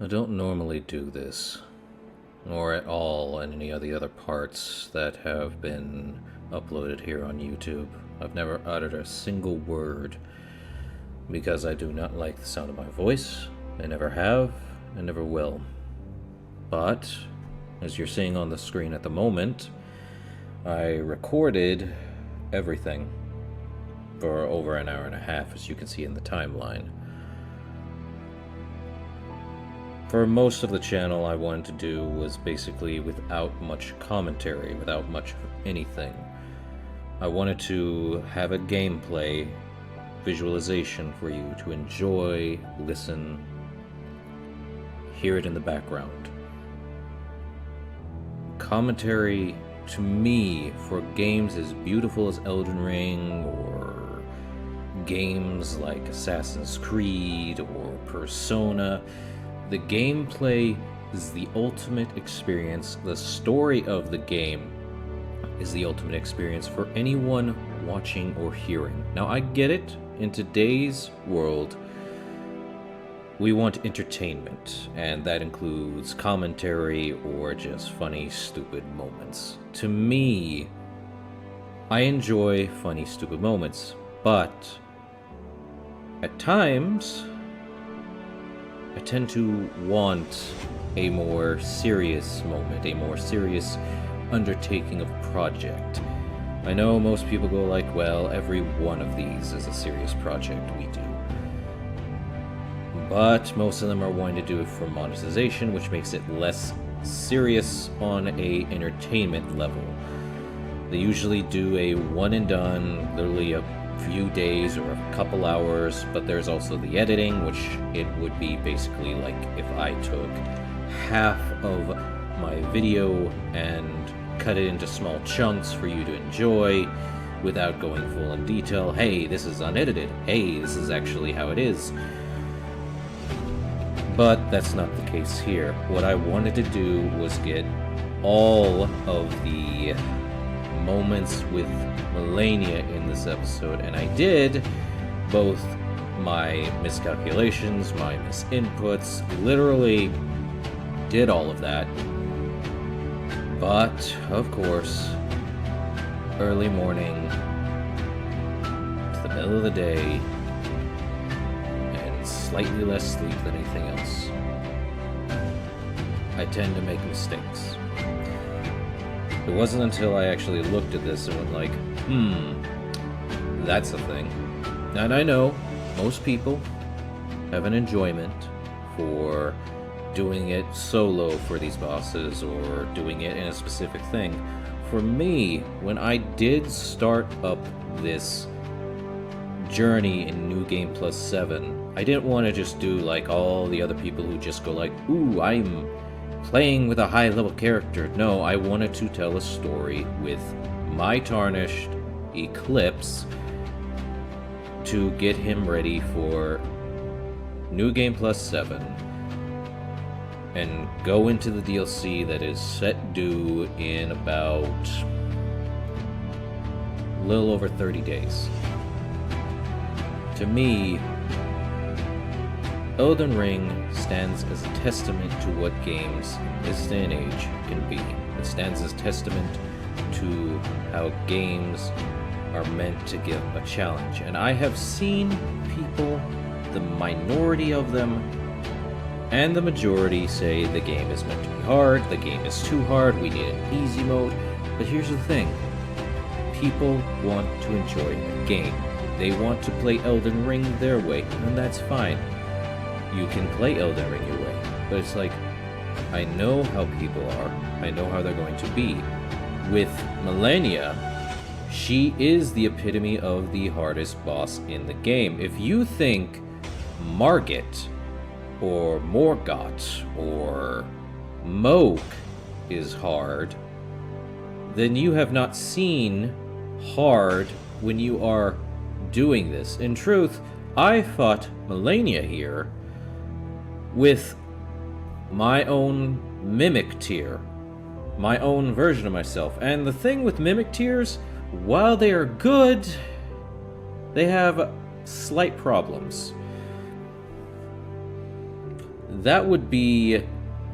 I don't normally do this, or at all in any of the other parts that have been uploaded here on YouTube. I've never uttered a single word because I do not like the sound of my voice. I never have and never will. But, as you're seeing on the screen at the moment, I recorded everything for over an hour and a half, as you can see in the timeline. For most of the channel, I wanted to do was basically without much commentary, without much of anything. I wanted to have a gameplay visualization for you to enjoy, listen, hear it in the background. Commentary, to me, for games as beautiful as Elden Ring, or games like Assassin's Creed or Persona, the gameplay is the ultimate experience. The story of the game is the ultimate experience for anyone watching or hearing. Now, I get it. In today's world, we want entertainment, and that includes commentary or just funny, stupid moments. To me, I enjoy funny, stupid moments, but at times, I tend to want a more serious moment, a more serious undertaking of project. I know most people go like, well, every one of these is a serious project. We do. But most of them are wanting to do it for monetization, which makes it less serious on a entertainment level. They usually do a one and done, literally a few days or a couple hours, but there's also the editing, which it would be basically like if I took half of my video and cut it into small chunks for you to enjoy without going full in detail. Hey, this is unedited. Hey, this is actually how it is. But that's not the case here. What I wanted to do was get all of the moments with Malenia in this episode, and I did both my miscalculations, my misinputs, literally did all of that. But, of course, early morning, to the middle of the day, and slightly less sleep than anything else, I tend to make mistakes. It wasn't until I actually looked at this and went like, that's a thing. And I know most people have an enjoyment for doing it solo for these bosses or doing it in a specific thing. For me, when I did start up this journey in New Game Plus 7, I didn't want to just do like all the other people who just go like, ooh, I'm playing with a high-level character. No, I wanted to tell a story with my tarnished Eclipse to get him ready for New Game Plus 7 and go into the DLC that is set due in about a little over 30 days. To me, Elden Ring stands as a testament to what games in this day and age can be. It stands as testament to how games are meant to give a challenge. And I have seen people, the minority of them, and the majority say the game is meant to be hard, the game is too hard, we need an easy mode. But here's the thing. People want to enjoy a game. They want to play Elden Ring their way, and that's fine. You can play Elden Ring your way, but it's like, I know how people are. I know how they're going to be. With Malenia, she is the epitome of the hardest boss in the game. If you think Margit, or Morgott, or Moog is hard, then you have not seen hard when you are doing this. In truth, I fought Malenia here with my own mimic tier, my own version of myself. And the thing with mimic tiers, while they are good, they have slight problems. that would be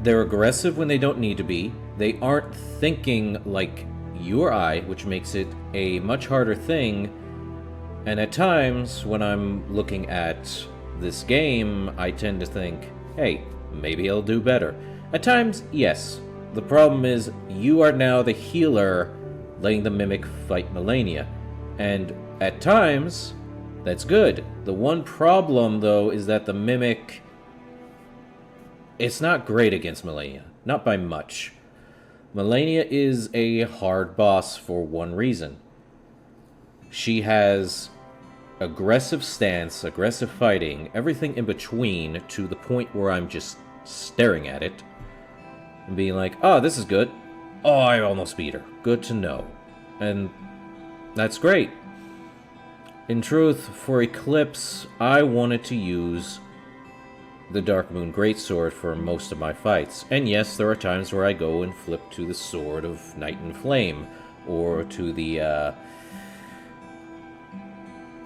they're aggressive when they don't need to be. They aren't thinking like you or I, which makes it a much harder thing. And at times, when I'm looking at this game, I tend to think, hey, maybe I'll do better. At times, yes. The problem is, you are now the healer letting the Mimic fight Malenia. And at times, that's good. The one problem, though, is that the Mimic... it's not great against Malenia. Not by much. Malenia is a hard boss for one reason. She has aggressive stance, aggressive fighting, everything in between, to the point where I'm just staring at it and being like, oh, this is good. Oh, I almost beat her. Good to know. And that's great. In truth, for Eclipse, I wanted to use the Dark Moon Greatsword for most of my fights. And yes, there are times where I go and flip to the Sword of Night and Flame, or to the,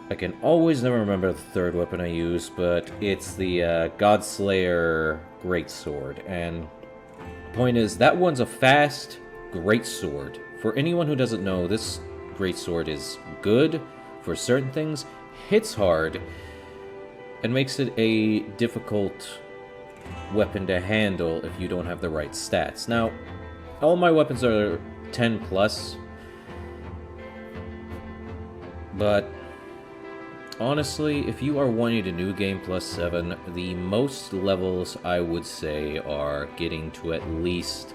I can always never remember the third weapon I use, but it's the Godslayer Greatsword. And the point is, that one's a fast Greatsword. For anyone who doesn't know, this Greatsword is good for certain things, hits hard, and makes it a difficult weapon to handle if you don't have the right stats. Now, all my weapons are 10 plus, but honestly, if you are wanting to new game plus 7, the most levels I would say are getting to at least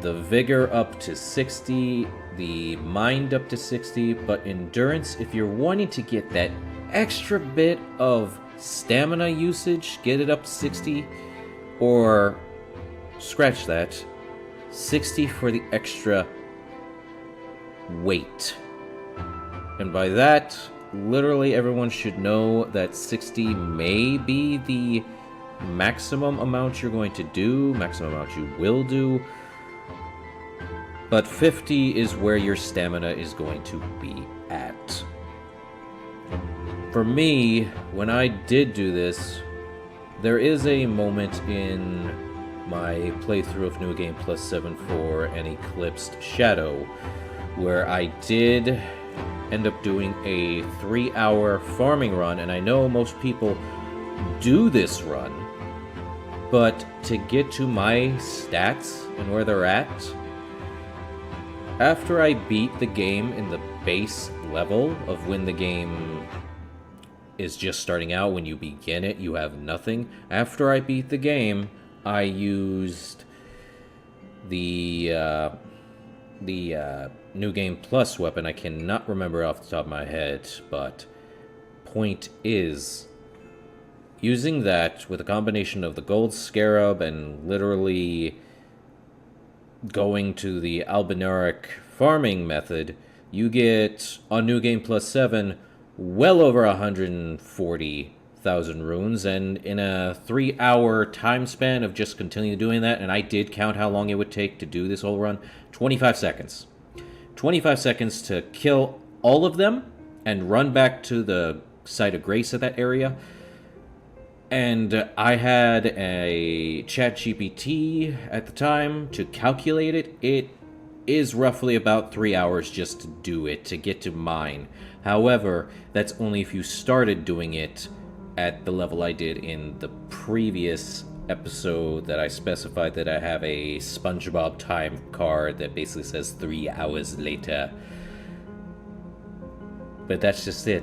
the vigor up to 60, the mind up to 60, but endurance, if you're wanting to get that extra bit of stamina usage, get it up to 60, or scratch that, 60 for the extra weight. And by that, literally everyone should know that 60 may be the maximum amount you're going to do, maximum amount you will do, but 50 is where your stamina is going to be at. For me, when I did do this, there is a moment in my playthrough of New Game Plus 7 for an Eclipsed Shadow where I did end up doing a 3-hour farming run, and I know most people do this run, but to get to my stats and where they're at, after I beat the game in the base level of when the game is just starting out, when you begin it, you have nothing. After I beat the game, I used the New Game Plus weapon. I cannot remember off the top of my head, but point is, using that with a combination of the Gold Scarab and literally going to the albinaric farming method, you get, on New Game Plus 7, well over 140,000 runes, and in a 3-hour time span of just continuing doing that, and I did count how long it would take to do this whole run, 25 seconds. 25 seconds to kill all of them and run back to the site of grace at that area. And I had a ChatGPT at the time to calculate it. It is roughly about 3 hours just to do it, to get to mine. However, that's only if you started doing it at the level I did in the previous episode that I specified that I have a SpongeBob time card that basically says 3 hours later. But that's just it.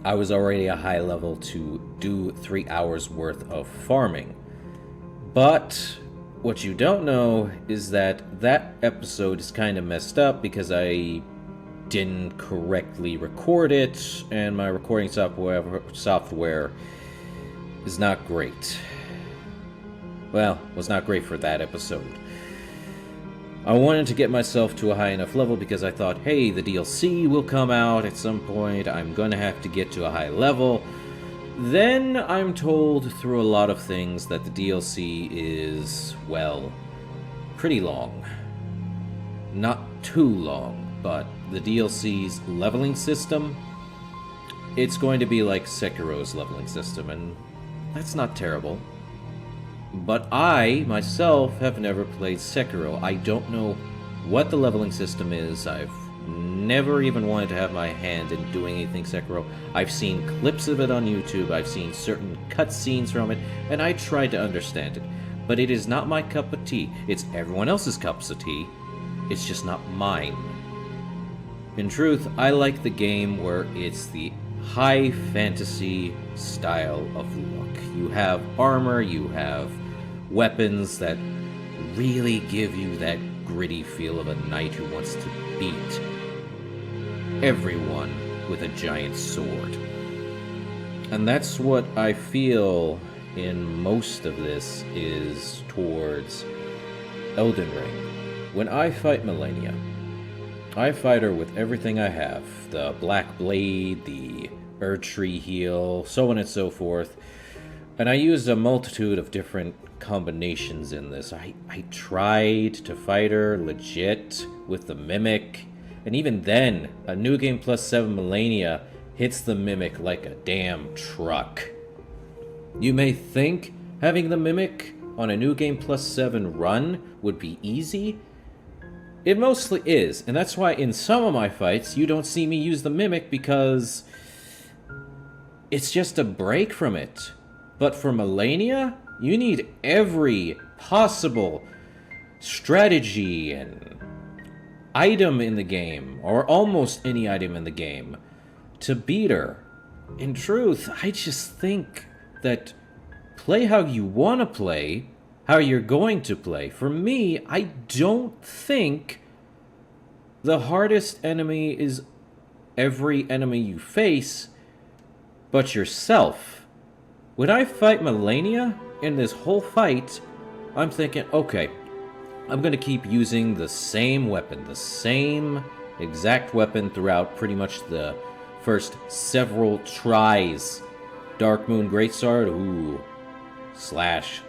I was already a high level to do 3 hours worth of farming. But what you don't know is that that episode is kind of messed up because I didn't correctly record it, and my recording software is not great. Well, was not great for that episode. I wanted to get myself to a high enough level because I thought, hey, the DLC will come out at some point, I'm gonna have to get to a high level. Then I'm told through a lot of things that the DLC is, well, pretty long. Not too long, but the DLC's leveling system, it's going to be like Sekiro's leveling system, and That's not terrible. But I, myself, have never played Sekiro. I don't know what the leveling system is. I've never even wanted to have my hand in doing anything Sekiro. I've seen clips of it on YouTube, I've seen certain cutscenes from it, and I tried to understand it. But it is not my cup of tea. It's everyone else's cups of tea. It's just not mine. In truth, I like the game where it's the high fantasy style of look. You have armor, you have weapons that really give you that gritty feel of a knight who wants to beat everyone with a giant sword. And that's what I feel in most of this is towards Elden Ring. When I fight Malenia, I fight her with everything I have. The Black Blade, the Erdtree heal, so on and so forth. And I used a multitude of different combinations in this. I tried to fight her legit with the Mimic. And even then, a New Game Plus 7 Malenia hits the Mimic like a damn truck. You may think having the Mimic on a New Game Plus 7 run would be easy. It mostly is, and that's why in some of my fights you don't see me use the Mimic because it's just a break from it. But for Malenia, you need every possible strategy and item in the game, or almost any item in the game, to beat her. In truth, I just think that play how you want to play, how you're going to play. For me, I don't think the hardest enemy is every enemy you face, but yourself. When I fight Malenia in this whole fight, I'm thinking, okay, I'm going to keep using the same weapon, the same exact weapon throughout pretty much the first several tries. Dark Moon Greatsword, ooh. Slash,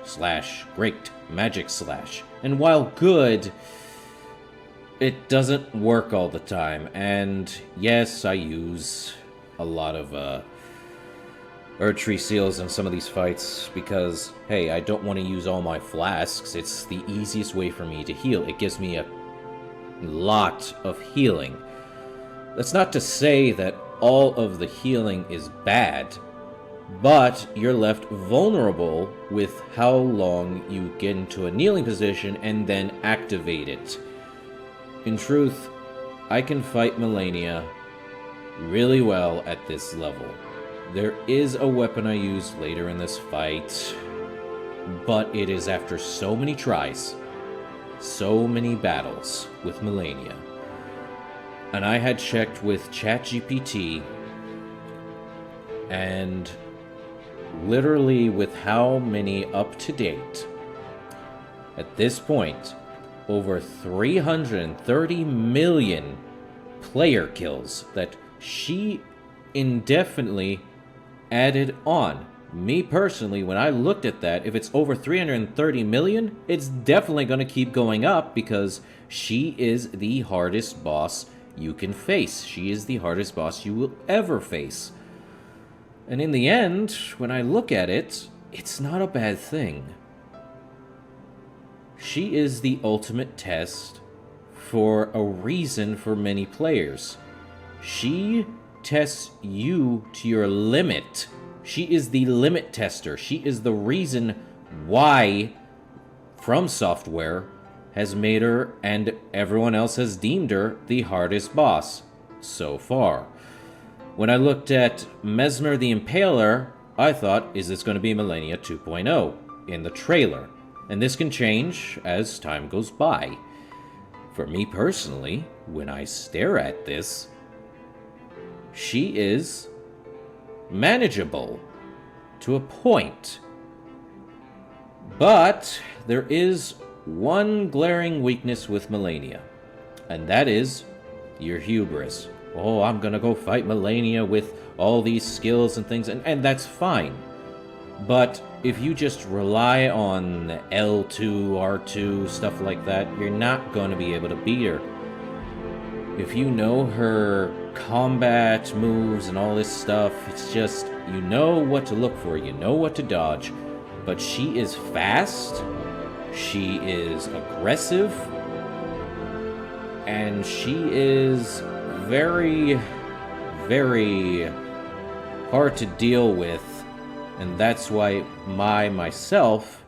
great, magic slash. And while good, it doesn't work all the time. And yes, I use a lot of Erdtree seals in some of these fights because, hey, I don't want to use all my flasks. It's the easiest way for me to heal. It gives me a lot of healing. That's not to say that all of the healing is bad, but you're left vulnerable with how long you get into a kneeling position and then activate it. In truth, I can fight Malenia really well at this level. There is a weapon I use later in this fight, but it is after so many tries, so many battles with Malenia. And I had checked with ChatGPT, and literally with how many up to date, at this point, over 330 million player kills that she indefinitely added on. Me personally, when I looked at that, if it's over 330 million, it's definitely going to keep going up because she is the hardest boss you can face. She is the hardest boss you will ever face. And in the end, when I look at it, it's not a bad thing. She is the ultimate test for a reason for many players. She tests you to your limit. She is the limit tester. She is the reason why From Software has made her and everyone else has deemed her the hardest boss so far. When I looked at Mesmer the Impaler, I thought, is this going to be Malenia 2.0 in the trailer? And this can change as time goes by. For me personally, when I stare at this, she is manageable to a point. But there is one glaring weakness with Malenia, and that is your hubris. Oh, I'm gonna go fight Malenia with all these skills and things, and that's fine. But if you just rely on L2, R2, stuff like that, you're not gonna be able to beat her. If you know her combat moves and all this stuff, it's just You know what to look for, you know what to dodge, but she is fast, she is aggressive, and she is very, very hard to deal with, and that's why myself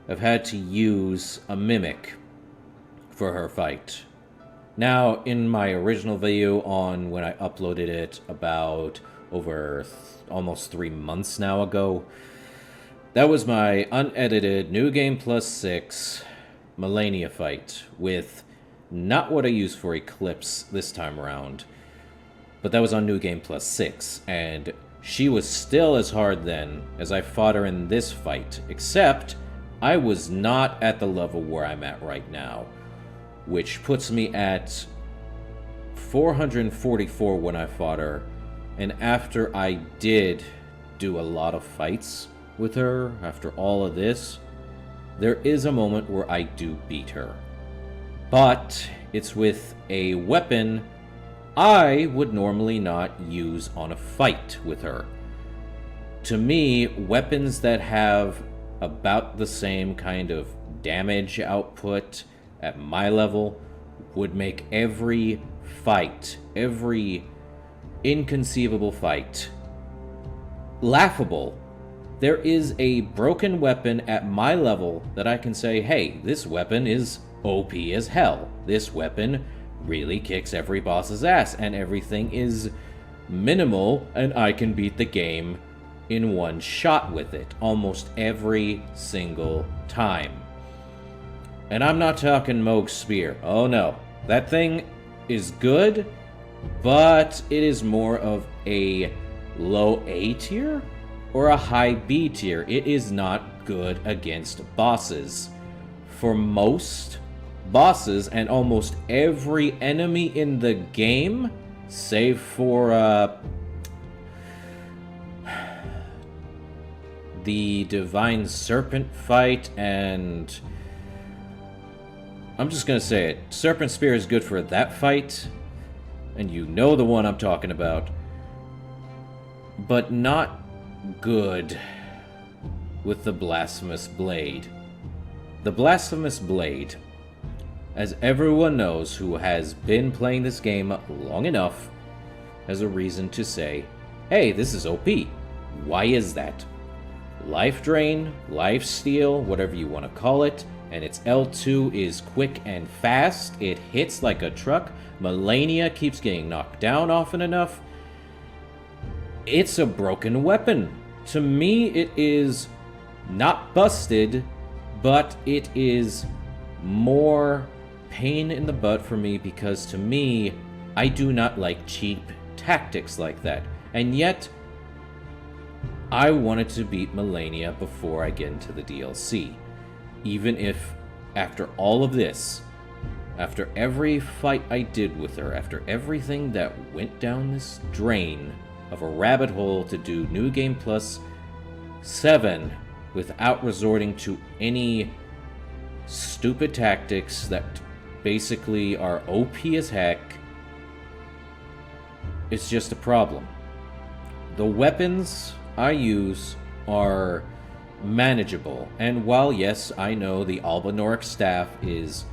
have had to use a mimic for her fight. Now, in my original video on when I uploaded it about over almost 3 months now ago, that was my unedited New Game Plus 6 Malenia fight with not what I used for Eclipse this time around, but that was on New Game Plus 6, and she was still as hard then as I fought her in this fight, except I was not at the level where I'm at right now, which puts me at 444 when I fought her, and after I did do a lot of fights with her, after all of this, there is a moment where I do beat her. But it's with a weapon I would normally not use on a fight with her. To me, weapons that have about the same kind of damage output at my level would make every fight, every inconceivable fight, laughable. There is a broken weapon at my level that I can say, hey, this weapon is OP as hell. This weapon really kicks every boss's ass, and everything is minimal, and I can beat the game in one shot with it, almost every single time. And I'm not talking Moog's Spear. Oh no. That thing is good, but it is more of a low A tier or a high B tier. It is not good against bosses. For most bosses and almost every enemy in the game, save for the Divine Serpent fight, and I'm just gonna say it, Serpent Spear is good for that fight, and you know the one I'm talking about, but not good with the Blasphemous Blade. The Blasphemous Blade, as everyone knows who has been playing this game long enough, has a reason to say, hey, this is OP. Why is that? Life drain, life steal, whatever you want to call it, and its L2 is quick and fast. It hits like a truck. Malenia keeps getting knocked down often enough. It's a broken weapon. To me, it is not busted, but it is more pain in the butt for me, because to me, I do not like cheap tactics like that. And yet, I wanted to beat Malenia before I get into the DLC. Even if, after all of this, after every fight I did with her, after everything that went down this drain of a rabbit hole to do New Game Plus 7 without resorting to any stupid tactics that basically are OP as heck, it's just a problem. The weapons I use are manageable, and while yes, I know the Albanoric staff is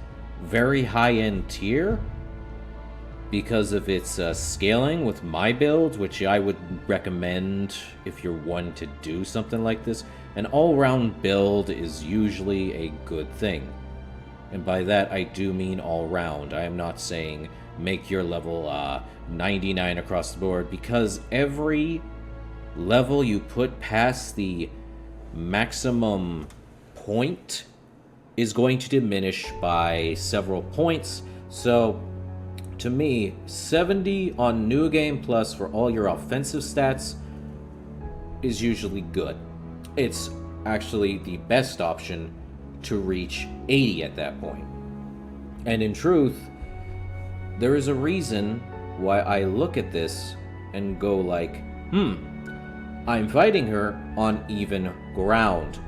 very high-end tier because of its scaling with my build, which I would recommend if you're one to do something like this. An all-round build is usually a good thing. And by that, I do mean all round. I am not saying make your level 99 across the board, because every level you put past the maximum point is going to diminish by several points. So, to me, 70 on New Game Plus for all your offensive stats is usually good. It's actually the best option to reach 80 at that point. And in truth, there is a reason why I look at this and go like, I'm fighting her on even ground.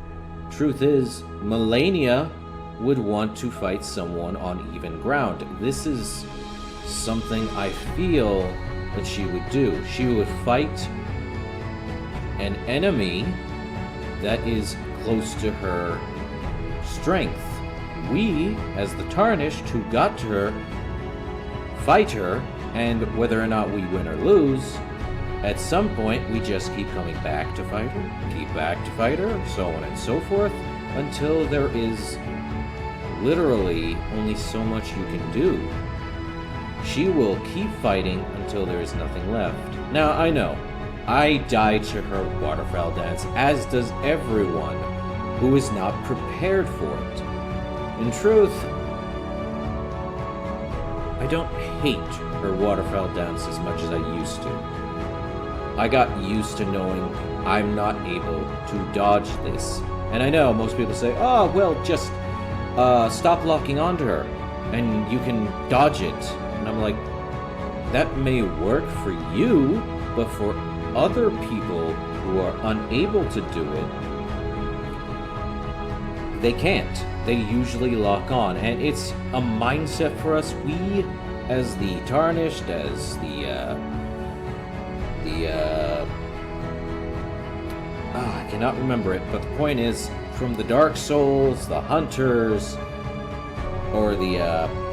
Truth is, Malenia would want to fight someone on even ground. This is something I feel that she would do. She would fight an enemy that is close to her strength. We, as the Tarnished who got to her, fight her, and whether or not we win or lose, at some point we just keep coming back to fight her, keep back to fight her, so on and so forth, until there is literally only so much you can do. She will keep fighting until there is nothing left. Now, I know, I die to her waterfowl dance, as does everyone who is not prepared for it. In truth, I don't hate her waterfowl dance as much as I used to. I got used to knowing I'm not able to dodge this. And I know most people say, oh, well, just stop locking onto her and you can dodge it. And I'm like, that may work for you, but for other people who are unable to do it, they can't. They usually lock on, and it's a mindset for us. We, as the Tarnished, as I cannot remember it, but the point is, from the Dark Souls, the Hunters, or the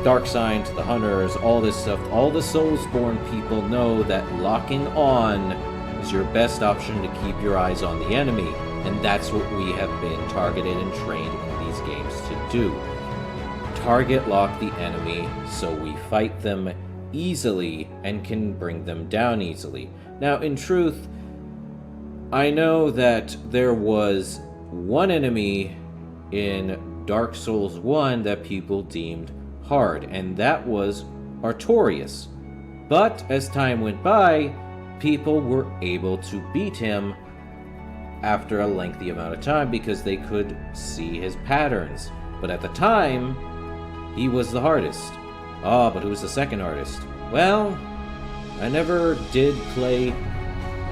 Dark Sign to the Hunters, all this stuff, all the Soulsborne people know that locking on is your best option to keep your eyes on the enemy, and that's what we have been targeted and trained in these games to do. Target lock the enemy so we fight them easily and can bring them down easily. Now, in truth, I know that there was one enemy in Dark Souls 1 that people deemed hard, and that was Artorias. But as time went by, people were able to beat him after a lengthy amount of time because they could see his patterns. But at the time, he was the hardest. Ah, but who was the second hardest? Well, I never did play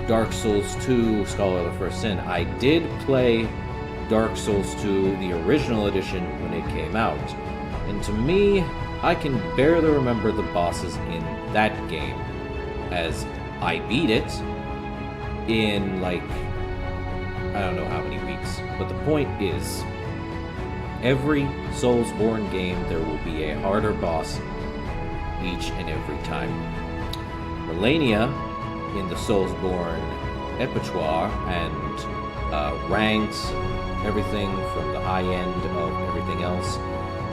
Dark Souls 2 Scholar of the First Sin. I did play Dark Souls 2, the original edition, when it came out. And to me, I can barely remember the bosses in that game, as I beat it in, like, I don't know how many weeks. But the point is, every Soulsborne game, there will be a harder boss each and every time. Malenia, in the Soulsborne repertoire and ranks, everything from the high end of everything else,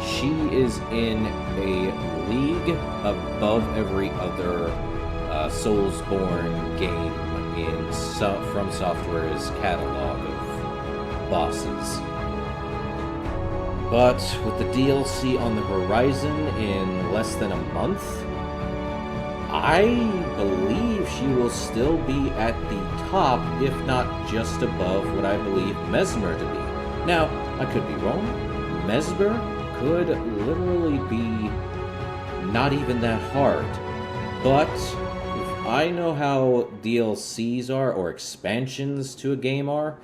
she is in a league above every other Soulsborne game in From Software's catalog of bosses. But with the DLC on the horizon in less than a month, I believe she will still be at the top, if not just above what I believe Mesmer to be. Now, I could be wrong. Mesmer could literally be not even that hard. But if I know how DLCs are, or expansions to a game are,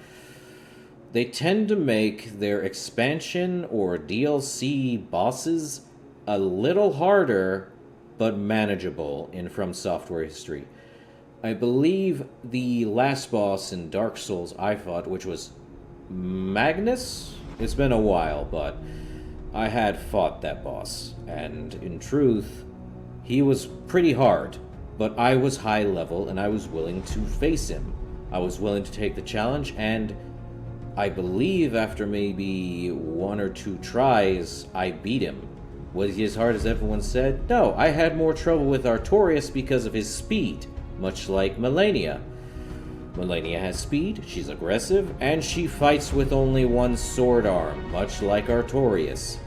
they tend to make their expansion or DLC bosses a little harder, but manageable in From Software history. I believe the last boss in Dark Souls I fought, which was Magnus? It's been a while, but I had fought that boss, and in truth, he was pretty hard, but I was high level and I was willing to face him. I was willing to take the challenge, and I believe after maybe 1 or 2 tries, I beat him. Was he as hard as everyone said? No, I had more trouble with Artorias because of his speed, much like Malenia. Malenia has speed, she's aggressive, and she fights with only one sword arm, much like Artorias.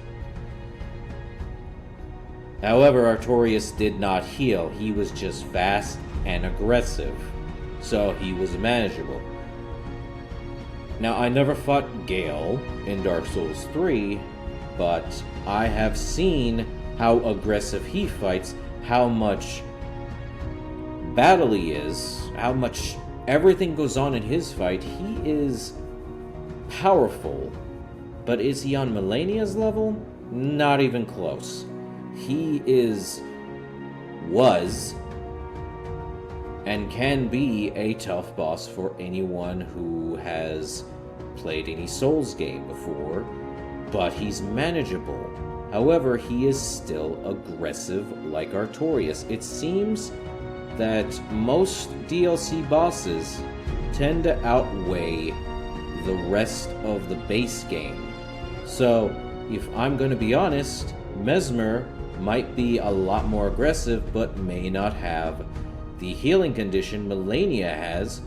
However, Artorias did not heal, he was just fast and aggressive, so he was manageable. Now, I never fought Gale in Dark Souls 3, but I have seen how aggressive he fights, how much battle he is, how much everything goes on in his fight. He is powerful, but is he on Malenia's level? Not even close. He was and can be a tough boss for anyone who has played any Souls game before, but he's manageable. However, he is still aggressive like Artorias. It seems that most DLC bosses tend to outweigh the rest of the base game. So, if I'm going to be honest, Mesmer might be a lot more aggressive, but may not have the healing condition Malenia has,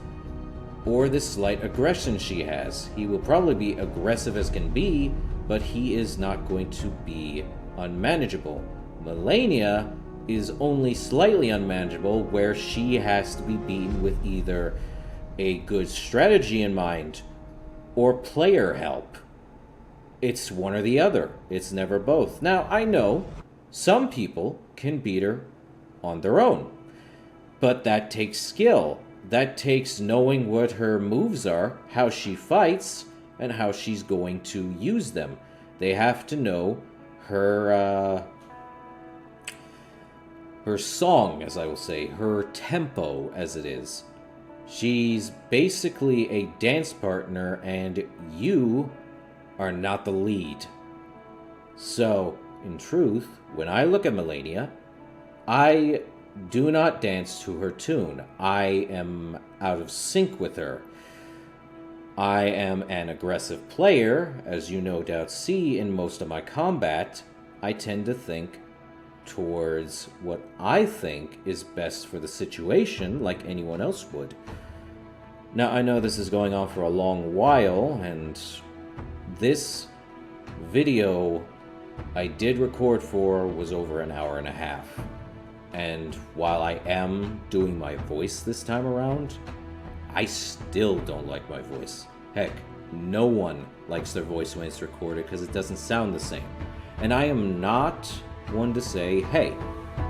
or the slight aggression she has. He will probably be aggressive as can be, but he is not going to be unmanageable. Malenia is only slightly unmanageable, where she has to be beaten with either a good strategy in mind or player help. It's one or the other. It's never both. Now, I know some people can beat her on their own, but that takes skill. That takes knowing what her moves are, how she fights, and how she's going to use them. They have to know her song, as I will say, her tempo, as it is. She's basically a dance partner, and you are not the lead. So, in truth, when I look at Malenia, I do not dance to her tune. I am out of sync with her. I am an aggressive player, as you no doubt see in most of my combat. I tend to think towards what I think is best for the situation, like anyone else would. Now, I know this is going on for a long while, and this video I did record for was over an hour and a half. And while I am doing my voice this time around, I still don't like my voice. Heck, no one likes their voice when it's recorded because it doesn't sound the same. And I am not one to say, hey,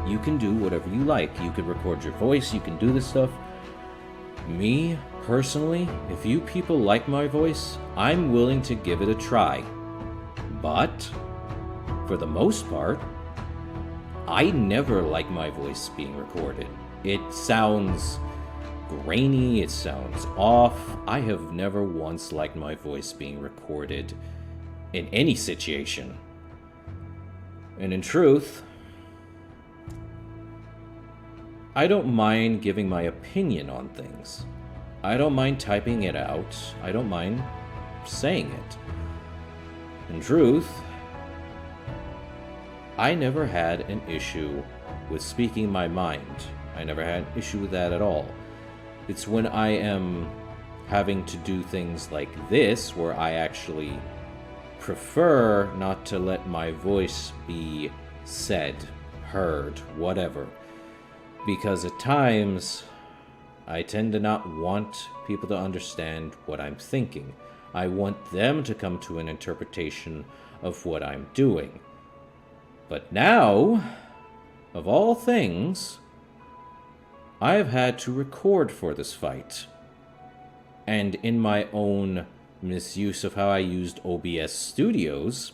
you can do whatever you like. You can record your voice, you can do this stuff. Me, personally, if you people like my voice, I'm willing to give it a try. But, for the most part, I never like my voice being recorded. It sounds grainy, it sounds off. I have never once liked my voice being recorded in any situation. And in truth, I don't mind giving my opinion on things. I don't mind typing it out. I don't mind saying it. In truth, I never had an issue with speaking my mind. I never had an issue with that at all. It's when I am having to do things like this, where I actually prefer not to let my voice be said, heard, whatever. Because at times, I tend to not want people to understand what I'm thinking. I want them to come to an interpretation of what I'm doing. But now, of all things, I have had to record for this fight. And in my own misuse of how I used OBS Studios,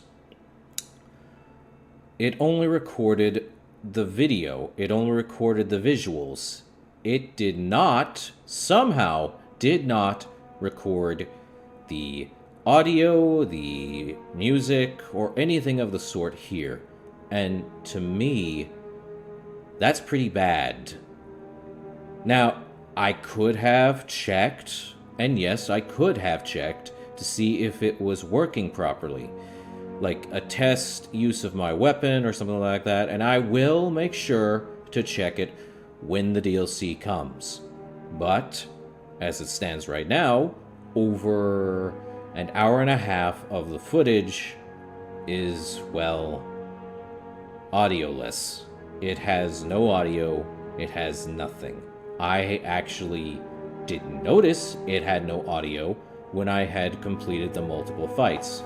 it only recorded the video. It only recorded the visuals. It did not, somehow, did not record the audio, the music, or anything of the sort here. And to me, that's pretty bad. Now, I could have checked, and yes, I could have checked to see if it was working properly. Like a test use of my weapon or something like that, and I will make sure to check it when the DLC comes. But, as it stands right now, over an hour and a half of the footage is, well, audioless. It has no audio, it has nothing. I actually didn't notice it had no audio when I had completed the multiple fights.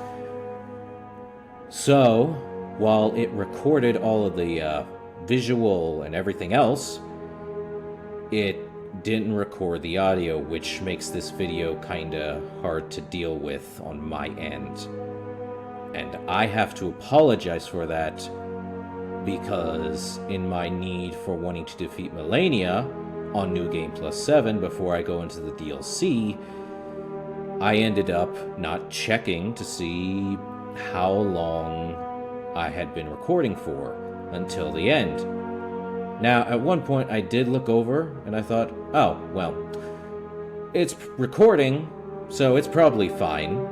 So, while it recorded all of the visual and everything else, it didn't record the audio, which makes this video kinda hard to deal with on my end. And I have to apologize for that, because in my need for wanting to defeat Malenia, on New Game Plus 7 before I go into the DLC, I ended up not checking to see how long I had been recording for until the end. Now, at one point I did look over and I thought, oh, well, it's recording, so it's probably fine,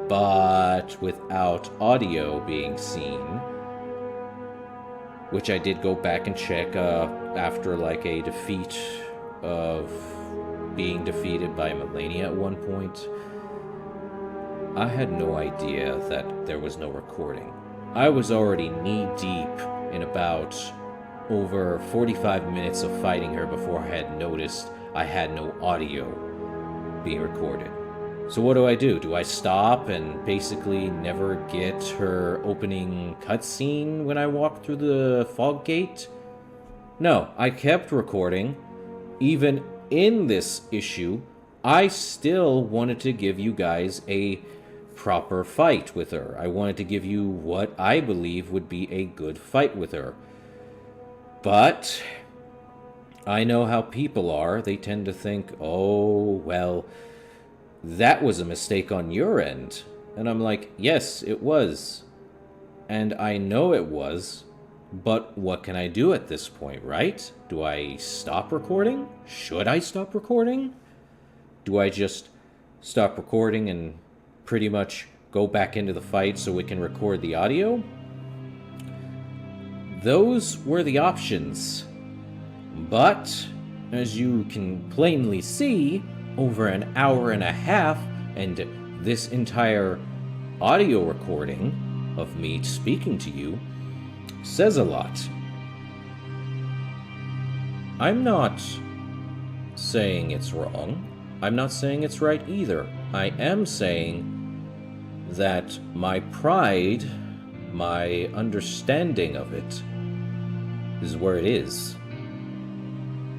but without audio being seen, which I did go back and check after like a defeat of being defeated by Malenia at one point. I had no idea that there was no recording. I was already knee-deep in about over 45 minutes of fighting her before I had noticed I had no audio being recorded. So what do? Do I stop and basically never get her opening cutscene when I walk through the fog gate? No, I kept recording. Even in this issue, I still wanted to give you guys a proper fight with her. I wanted to give you what I believe would be a good fight with her. But I know how people are. They tend to think, oh, well, that was a mistake on your end. And I'm like, yes, it was. And I know it was. But what can I do at this point, right? Do I stop recording? Should I stop recording? Do I just stop recording and pretty much go back into the fight so we can record the audio? Those were the options. But, as you can plainly see, over an hour and a half, and this entire audio recording of me speaking to you says a lot. I'm not saying it's wrong. I'm not saying it's right either. I am saying that my pride, my understanding of it, is where it is.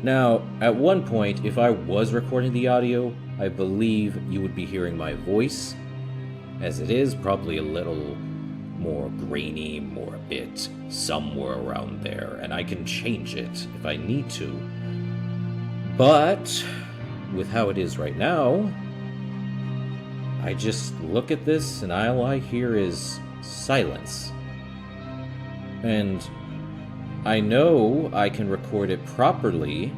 Now, at one point, if I was recording the audio, I believe you would be hearing my voice. As it is, probably a little more grainy, more a bit somewhere around there, and I can change it if I need to. But with how it is right now, I just look at this and all I hear is silence. And I know I can record it properly,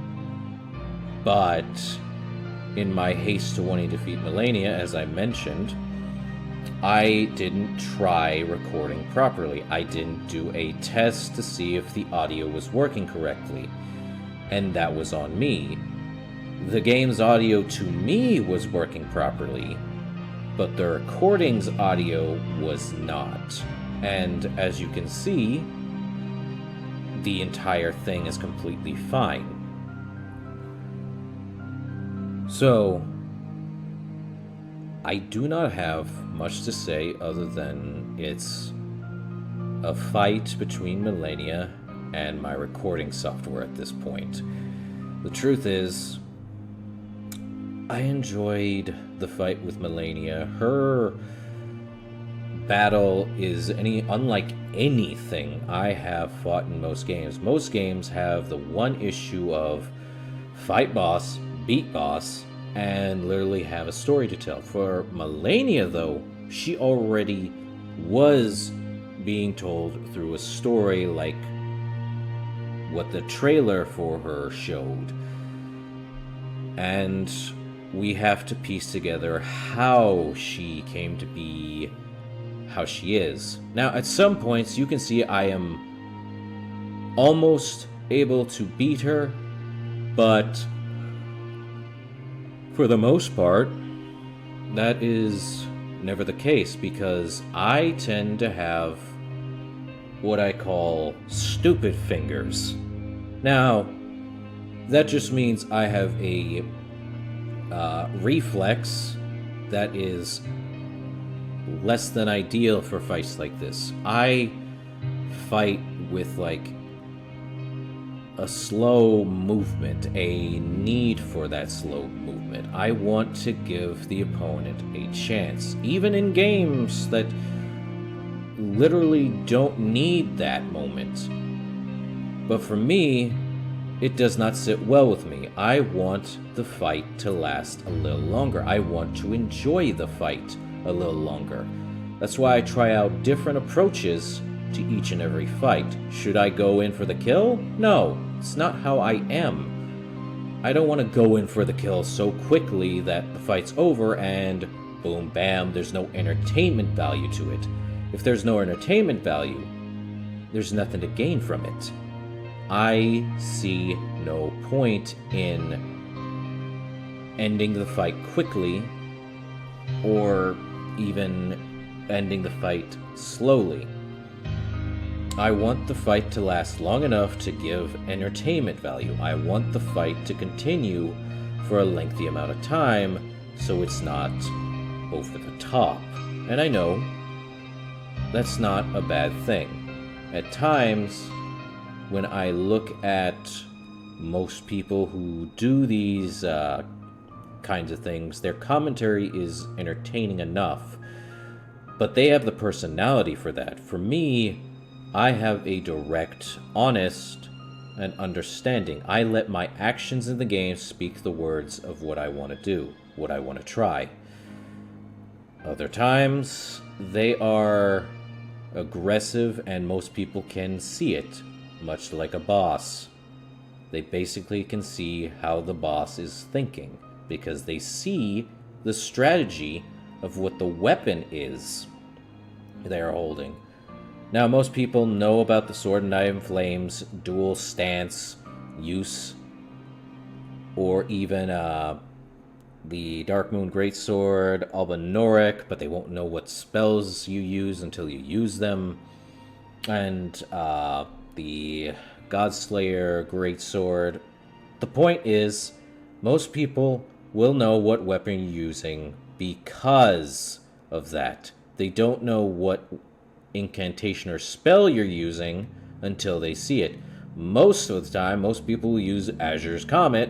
but in my haste to wanting to defeat Malenia, as I mentioned, I didn't try recording properly. I didn't do a test to see if the audio was working correctly, and that was on me. The game's audio to me was working properly, but the recording's audio was not. And as you can see, the entire thing is completely fine. So, I do not have much to say other than it's a fight between Malenia and my recording software at this point. The truth is, I enjoyed the fight with Malenia. Her battle is unlike anything I have fought in most games. Most games have the one issue of fight boss, beat boss, and literally have a story to tell. For Malenia, though, she already was being told through a story like what the trailer for her showed. And we have to piece together how she came to be how she is. Now, at some points, you can see I am almost able to beat her, but for the most part, that is never the case, because I tend to have what I call stupid fingers. Now, that just means I have a reflex that is less than ideal for fights like this. I fight with like a slow movement, a need for that slow movement. I want to give the opponent a chance, even in games that literally don't need that moment. But for me, It does not sit well with me. I want the fight to last a little longer. I want to enjoy the fight a little longer. That's why I try out different approaches to each and every fight. Should I go in for the kill? No, it's not how I am. I don't want to go in for the kill so quickly that the fight's over and boom, bam, there's no entertainment value to it. If there's no entertainment value, there's nothing to gain from it. I see no point in ending the fight quickly or even ending the fight slowly. I want the fight to last long enough to give entertainment value. I want the fight to continue for a lengthy amount of time so it's not over the top. And I know that's not a bad thing. At times, when I look at most people who do these kinds of things, their commentary is entertaining enough, but they have the personality for that. For me, I have a direct, honest, and understanding. I let my actions in the game speak the words of what I want to do, what I want to try. Other times, they are aggressive and most people can see it, much like a boss. They basically can see how the boss is thinking, because they see the strategy of what the weapon is they are holding. Now, most people know about the Sword and Knife in Flames, dual stance, use, or even the Darkmoon Greatsword, Albanoric, but they won't know what spells you use until you use them. And the Godslayer Greatsword. The point is, most people will know what weapon you're using because of that. They don't know what incantation or spell you're using until they see it. Most of the time, most people will use Azure's Comet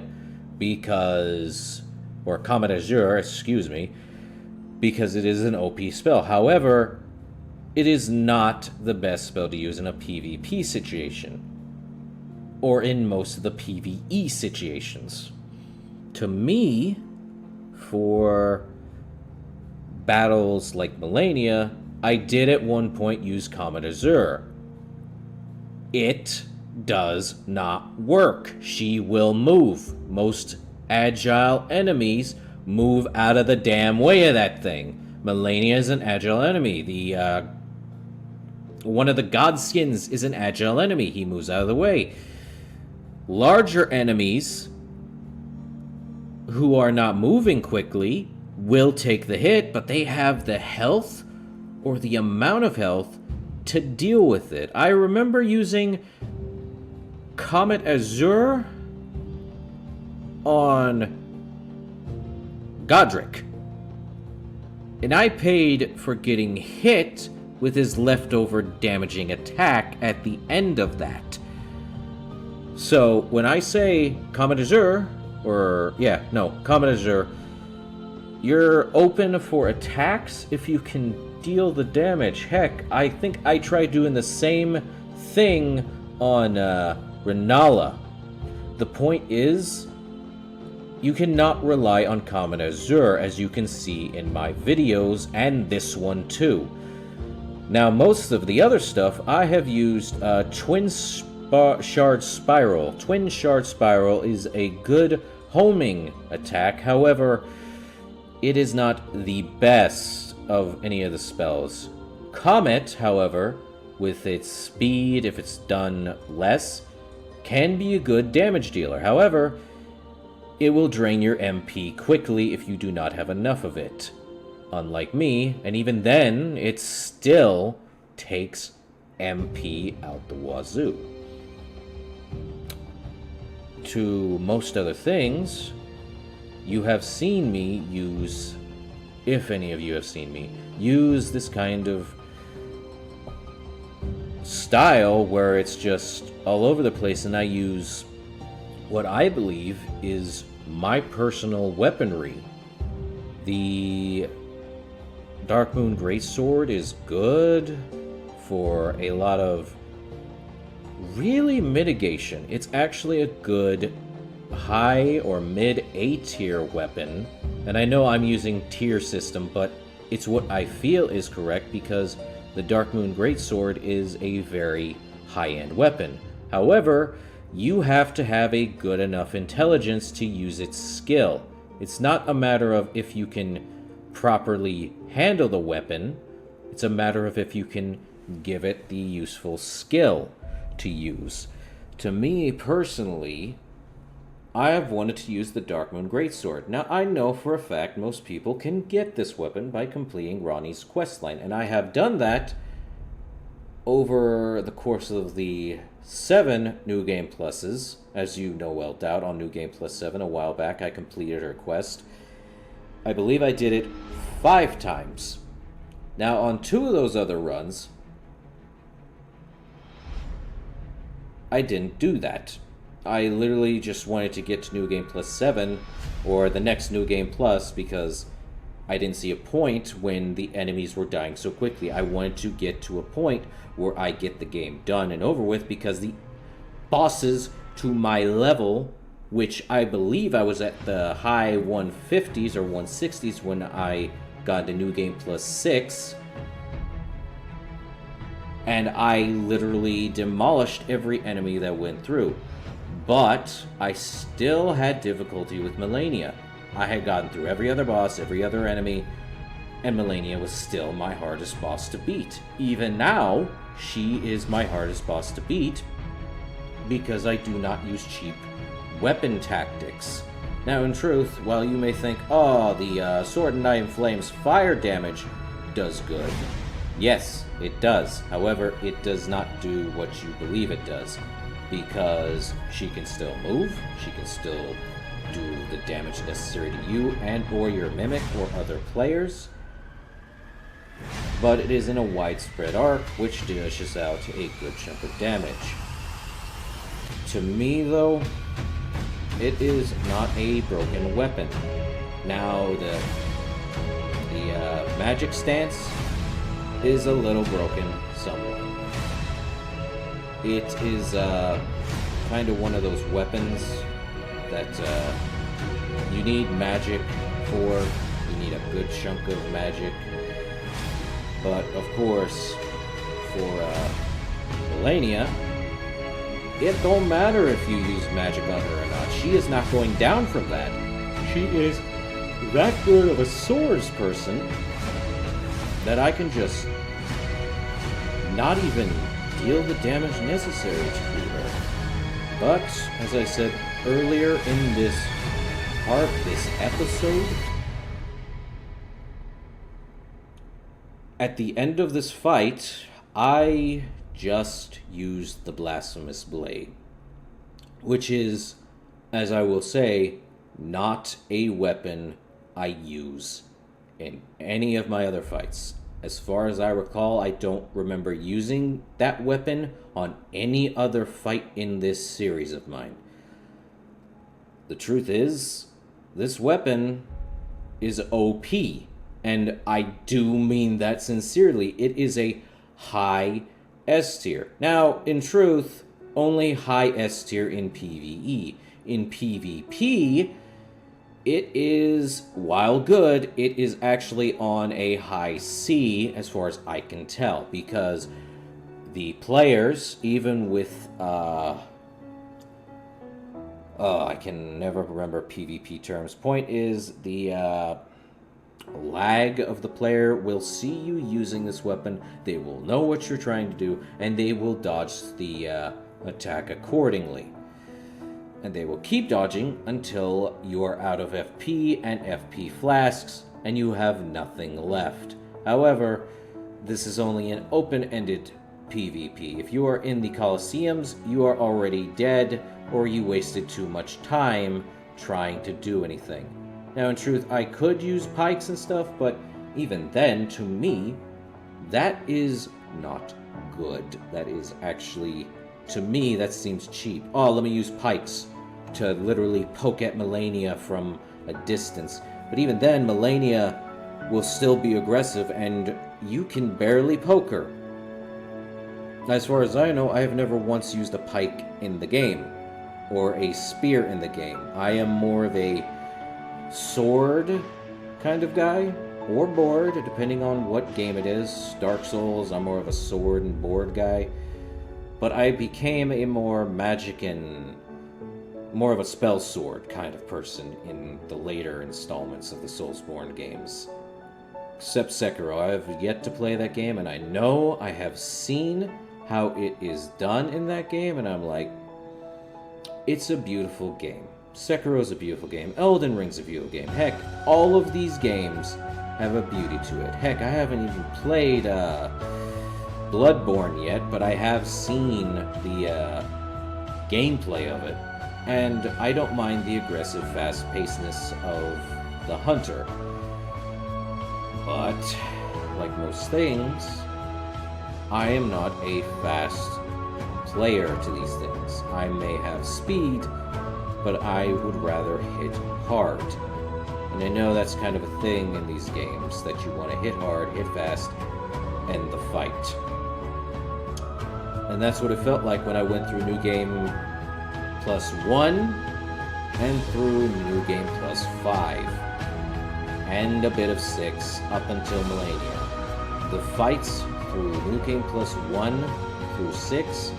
because... or Comet Azure, excuse me, because it is an OP spell. However, it is not the best spell to use in a PvP situation, or in most of the PvE situations. To me, for battles like Malenia, I did at one point use Comet Azure. It does not work. She will move. Most agile enemies move out of the damn way of that thing. Malenia is an agile enemy. The one of the Godskins is an agile enemy. He moves out of the way. Larger enemies who are not moving quickly will take the hit, but they have the health or the amount of health to deal with it. I remember using Comet Azure on Godric, and I paid for getting hit with his leftover damaging attack at the end of that. So when I say Comet Azure, Comet Azure, you're open for attacks if you can deal the damage. Heck, I think I tried doing the same thing on Renala. The point is, you cannot rely on Comet Azure, as you can see in my videos, and this one too. Now, most of the other stuff, I have used Twin Shard Spiral. Twin Shard Spiral is a good homing attack, however, it is not the best of any of the spells. Comet, however, with its speed, if it's done less, can be a good damage dealer. However, it will drain your MP quickly if you do not have enough of it. Unlike me, and even then, it still takes MP out the wazoo. To most other things, you have seen me use, if any of you have seen me, use this kind of style where it's just all over the place, and I use what I believe is my personal weaponry. The Darkmoon Greatsword is good for a lot of really mitigation. It's actually a good high or mid A tier weapon. And I know I'm using tier system, but it's what I feel is correct because the Dark Moon Greatsword is a very high-end weapon. However, you have to have a good enough intelligence to use its skill. It's not a matter of if you can properly handle the weapon, it's a matter of if you can give it the useful skill to use. To me personally, I have wanted to use the Dark Moon Greatsword. Now, I know for a fact most people can get this weapon by completing Ronnie's questline, and I have done that over the course of the 7 New Game Pluses. As you know well doubt, on New Game Plus 7 a while back, I completed her quest. I believe I did it 5 times. Now, on 2 of those other runs, I didn't do that. I literally just wanted to get to New Game Plus 7 or the next New Game Plus because I didn't see a point when the enemies were dying so quickly. I wanted to get to a point where I get the game done and over with because the bosses to my level, which I believe I was at the high 150s or 160s when I got to New Game Plus 6, and I literally demolished every enemy that went through. But I still had difficulty with Malenia. I had gotten through every other boss, every other enemy, and Malenia was still my hardest boss to beat. Even now, she is my hardest boss to beat because I do not use cheap weapon tactics. Now, in truth, while you may think, oh, the Sword and Knight in Flames fire damage does good. Yes, it does. However, it does not do what you believe it does. Because she can still move, she can still do the damage necessary to you and or your mimic or other players. But it is in a widespread arc, which dishes out a good chunk of damage. To me, though, it is not a broken weapon. Now, the magic stance is a little broken somewhat. It is kind of one of those weapons that you need magic for. You need a good chunk of magic. But, of course, for Malenia, it don't matter if you use magic on her or not. She is not going down from that. She is that good of a swords person that I can just not even deal the damage necessary to beat her. But, as I said earlier in this part, this episode, at the end of this fight, I just used the Blasphemous Blade, which is, as I will say, not a weapon I use in any of my other fights. As far as I recall, I don't remember using that weapon on any other fight in this series of mine. The truth is, this weapon is OP, and I do mean that sincerely. It is a high S tier. Now, in truth, only high S tier in PvE. In PvP, it is, while good, it is actually on a high C as far as I can tell, because the players, even with, I can never remember PvP terms. Point is, the lag of the player will see you using this weapon, they will know what you're trying to do, and they will dodge the attack accordingly. And they will keep dodging until you are out of FP and FP flasks, and you have nothing left. However, this is only an open-ended PvP. If you are in the Colosseums, you are already dead, or you wasted too much time trying to do anything. Now, in truth, I could use pikes and stuff, but even then, to me, that is not good. That is actually, to me, that seems cheap. Oh, let me use pikes to literally poke at Malenia from a distance. But even then, Malenia will still be aggressive, and you can barely poke her. As far as I know, I have never once used a pike in the game, or a spear in the game. I am more of a sword kind of guy, or board, depending on what game it is. Dark Souls, I'm more of a sword and board guy. But I became a more magic and more of a spell sword kind of person in the later installments of the Soulsborne games. Except Sekiro, I have yet to play that game, and I know I have seen how it is done in that game, and I'm like, it's a beautiful game. Sekiro is a beautiful game. Elden Ring's a beautiful game. Heck, all of these games have a beauty to it. Heck, I haven't even played Bloodborne yet, but I have seen the gameplay of it, and I don't mind the aggressive, fast-pacedness of the hunter. But, like most things, I am not a fast player to these things. I may have speed, but I would rather hit hard. And I know that's kind of a thing in these games, that you want to hit hard, hit fast, end the fight. And that's what it felt like when I went through New Game +1 and through New Game +5 and a bit of 6 up until Malenia. The fights through New Game +1 through 6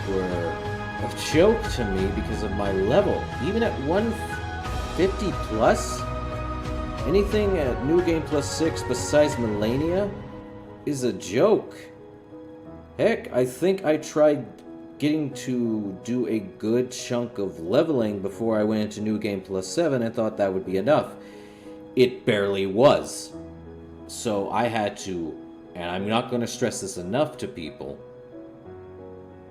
were a joke to me because of my level. Even at 150 plus, anything at New Game +6 besides Malenia is a joke. Heck, I think I tried getting to do a good chunk of leveling before I went into New Game +7 and thought that would be enough. It barely was. So I had to, and I'm not going to stress this enough to people,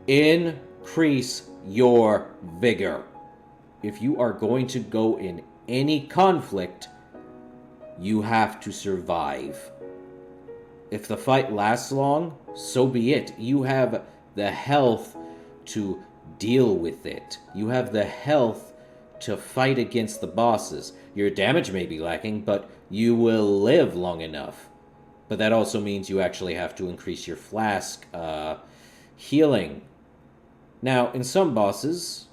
increase your vigor. If you are going to go in any conflict, you have to survive. If the fight lasts long, so be it. You have the health to deal with it. You have the health to fight against the bosses. Your damage may be lacking, but you will live long enough. But that also means you actually have to increase your flask healing. Now, in some bosses,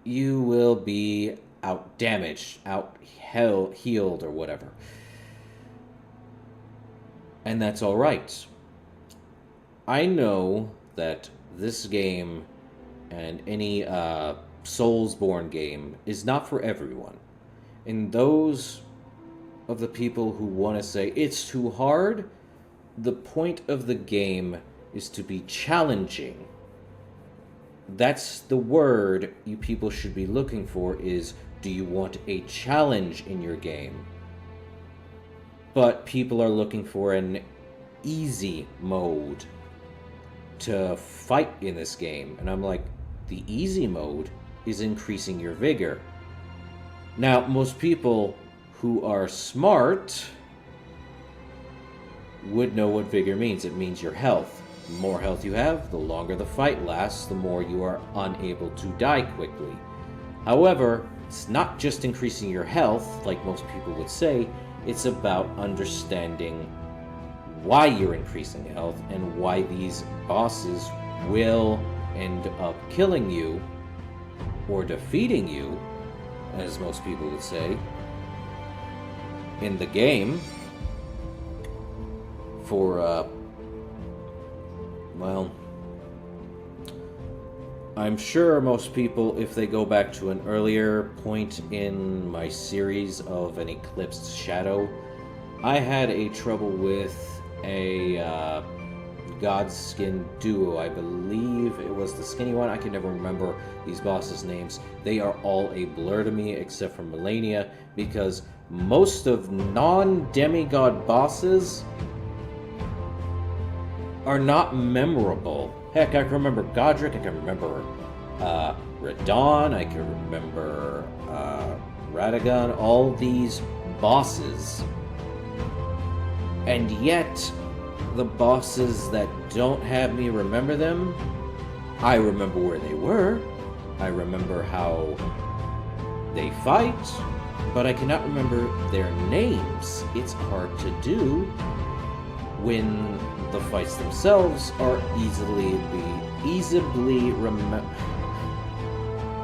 you will be out-damaged, out-healed, or whatever. And that's alright. I know that this game and any Soulsborne game is not for everyone. And those of the people who want to say it's too hard, the point of the game is to be challenging. That's the word you people should be looking for, is, do you want a challenge in your game? But people are looking for an easy mode to fight in this game. And I'm like, the easy mode is increasing your vigor. Now, most people who are smart would know what vigor means. It means your health. The more health you have, the longer the fight lasts, the more you are unable to die quickly. However, it's not just increasing your health, like most people would say. It's about understanding why you're increasing health and why these bosses will end up killing you or defeating you, as most people would say, in the game for, well, I'm sure most people, if they go back to an earlier point in my series of an Eclipsed Shadow, I had a trouble with a Godskin duo. I believe it was the skinny one. I can never remember these bosses' names. They are all a blur to me, except for Malenia, because most of non-demigod bosses are not memorable. Heck, I can remember Godric, I can remember Radon, I can remember Radagon, all these bosses. And yet, the bosses that don't have me remember them, I remember where they were, I remember how they fight, but I cannot remember their names. It's hard to do. when the fights themselves are easily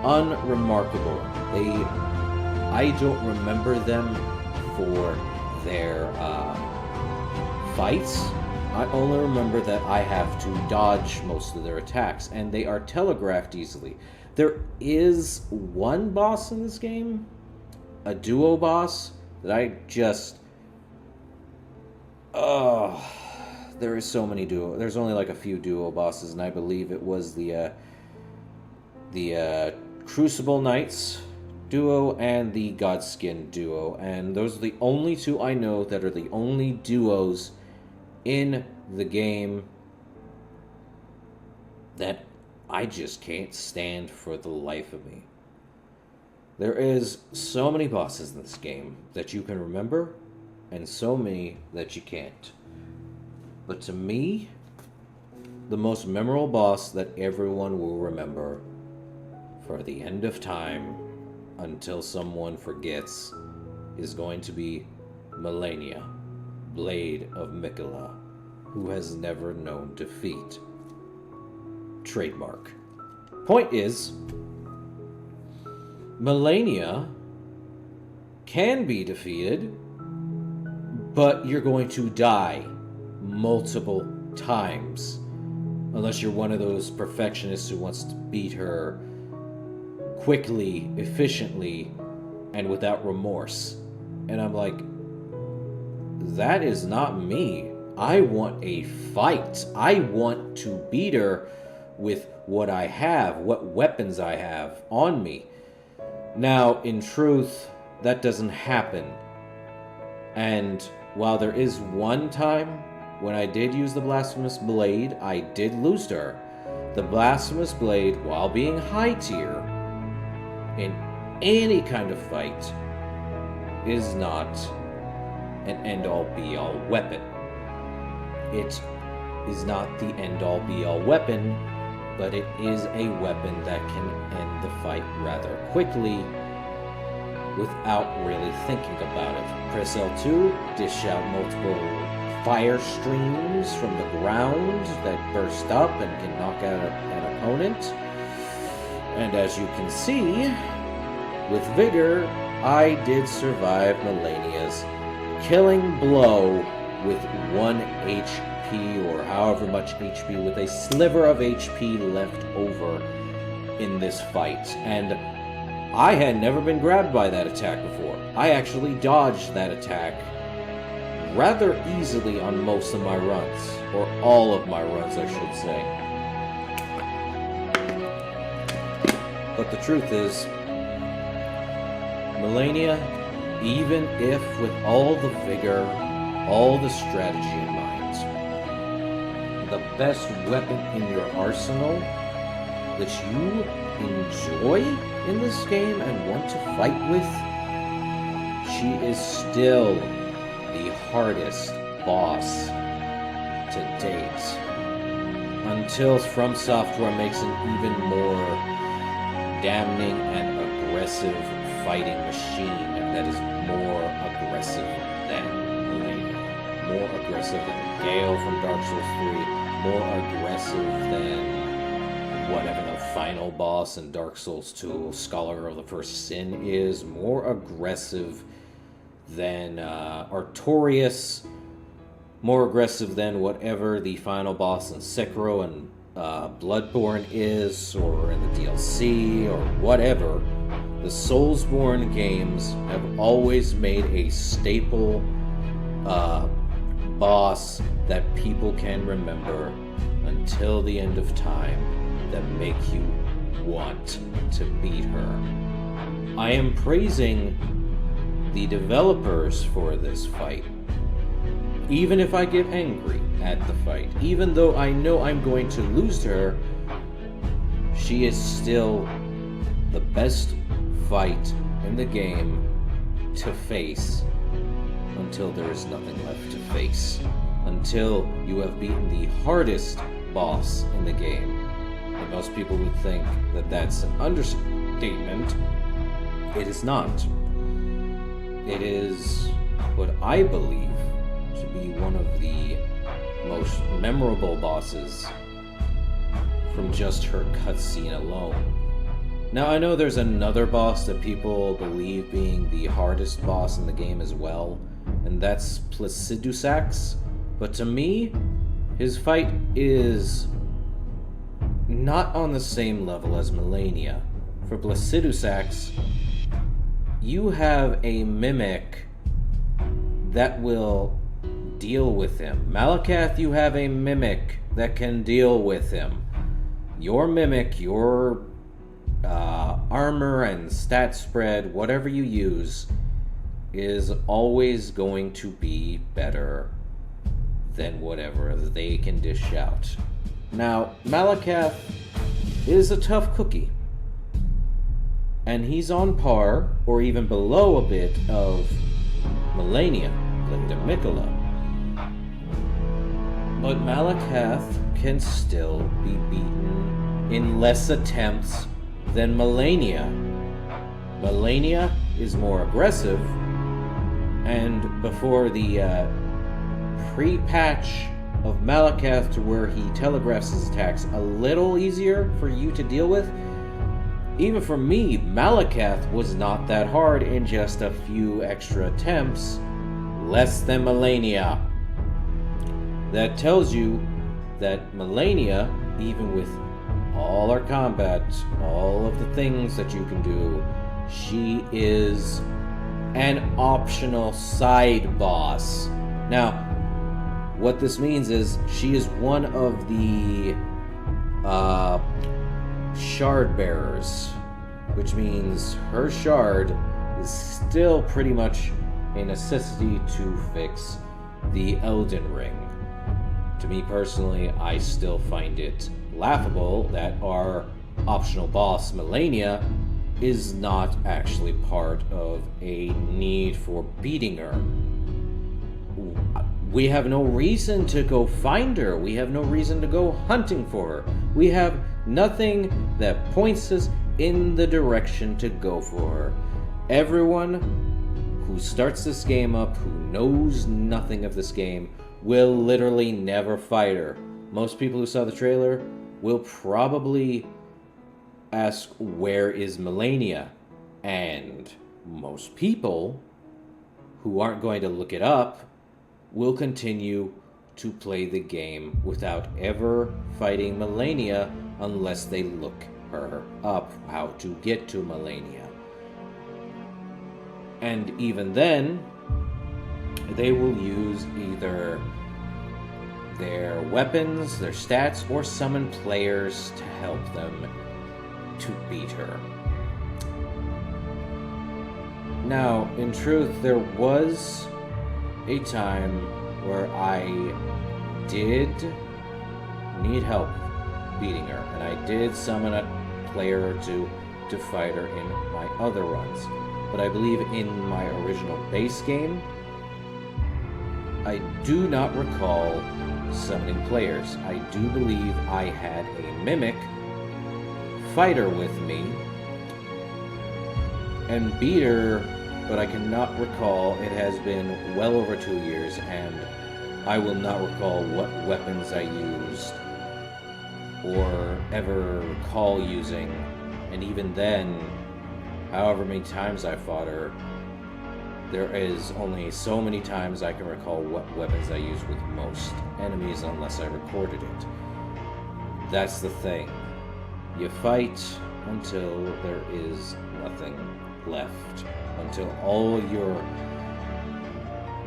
unremarkable. I don't remember them for their fights. I only remember that I have to dodge most of their attacks, and they are telegraphed easily. There is one boss in this game, a duo boss, that I just... there is so many duo... There's only like a few duo bosses, and I believe it was the Crucible Knights duo and the Godskin duo, and those are the only two I know that are the only duos in the game that I just can't stand for the life of me. There is so many bosses in this game that you can remember, and so many that you can't. But to me, the most memorable boss that everyone will remember for the end of time until someone forgets is going to be Malenia, Blade of Miquella, who has never known defeat. Trademark. Point is, Malenia can be defeated, but you're going to die multiple times. Unless you're one of those perfectionists who wants to beat her quickly, efficiently, and without remorse. And I'm like, that is not me. I want a fight. I want to beat her with what I have, what weapons I have on me. Now, in truth, that doesn't happen. And while there is one time when I did use the Blasphemous Blade, I did lose to her. The Blasphemous Blade, while being high tier in any kind of fight, is not an end-all be-all weapon. It is not the end-all be-all weapon, but it is a weapon that can end the fight rather quickly without really thinking about it. Press L2, dish out multiple fire streams from the ground that burst up and can knock out an opponent. And as you can see, with vigor, I did survive Malenia's killing blow with 1 HP, or however much HP, with a sliver of HP left over in this fight. And I had never been grabbed by that attack before. I actually dodged that attack rather easily on most of my runs, or all of my runs, I should say. But the truth is, Malenia, even if with all the vigor, all the strategy in mind, the best weapon in your arsenal that you enjoy in this game and want to fight with, she is still the hardest boss to date. Until From Software makes an even more damning and aggressive fighting machine that is more aggressive than Malenia, more aggressive than Gale from Dark Souls 3, more aggressive than whatever the final boss in Dark Souls 2, Scholar of the First Sin, is, more aggressive than Artorias, more aggressive than whatever the final boss in Sekiro and Bloodborne is, or in the DLC, or whatever. The Soulsborne games have always made a staple boss that people can remember until the end of time, that make you want to beat her. I am praising the developers for this fight, even if I get angry at the fight. Even though I know I'm going to lose to her, she is still the best fight in the game to face until there is nothing left to face. Until you have beaten the hardest boss in the game. And most people would think that that's an understatement. It is not. It is what I believe to be one of the most memorable bosses from just her cutscene alone. Now, I know there's another boss that people believe being the hardest boss in the game as well, and that's Placidusax. But to me, his fight is not on the same level as Malenia. For Placidusax, you have a mimic that will deal with him. Malakath, you have a mimic that can deal with him. Your mimic, your armor and stat spread, whatever you use, is always going to be better than whatever they can dish out. Now, Malakath is a tough cookie, and he's on par, or even below a bit, of Malenia, Lady Miquella. But Malakath can still be beaten in less attempts than Malenia. Malenia is more aggressive, and before the pre-patch of Malakath to where he telegraphs his attacks a little easier for you to deal with, even for me, Malakath was not that hard in just a few extra attempts, less than Malenia. That tells you that Malenia, even with all her combat, all of the things that you can do, she is an optional side boss. Now, what this means is she is one of the shard bearers, which means her shard is still pretty much a necessity to fix the Elden Ring. To me personally, I still find it laughable that our optional boss, Malenia, is not actually part of a need for beating her. We have no reason to go find her. We have no reason to go hunting for her. We have nothing that points us in the direction to go for her. Everyone who starts this game up, who knows nothing of this game, will literally never fight her. Most people who saw the trailer will probably ask, where is Malenia? And most people who aren't going to look it up will continue to play the game without ever fighting Malenia unless they look her up, how to get to Malenia. And even then, they will use either their weapons, their stats, or summon players to help them to beat her. Now, in truth, there was a time where I did need help beating her, and I did summon a player or two to fight her in my other runs. But I believe in my original base game, I do not recall summoning players. I do believe I had a mimic fighter with me and beat her, but I cannot recall. It has been well over 2 years, and I will not recall what weapons I used or ever recall using. And even then, however many times I fought her, there is only so many times I can recall what weapons I used with most enemies unless I recorded it. That's the thing. You fight until there is nothing left. Until all your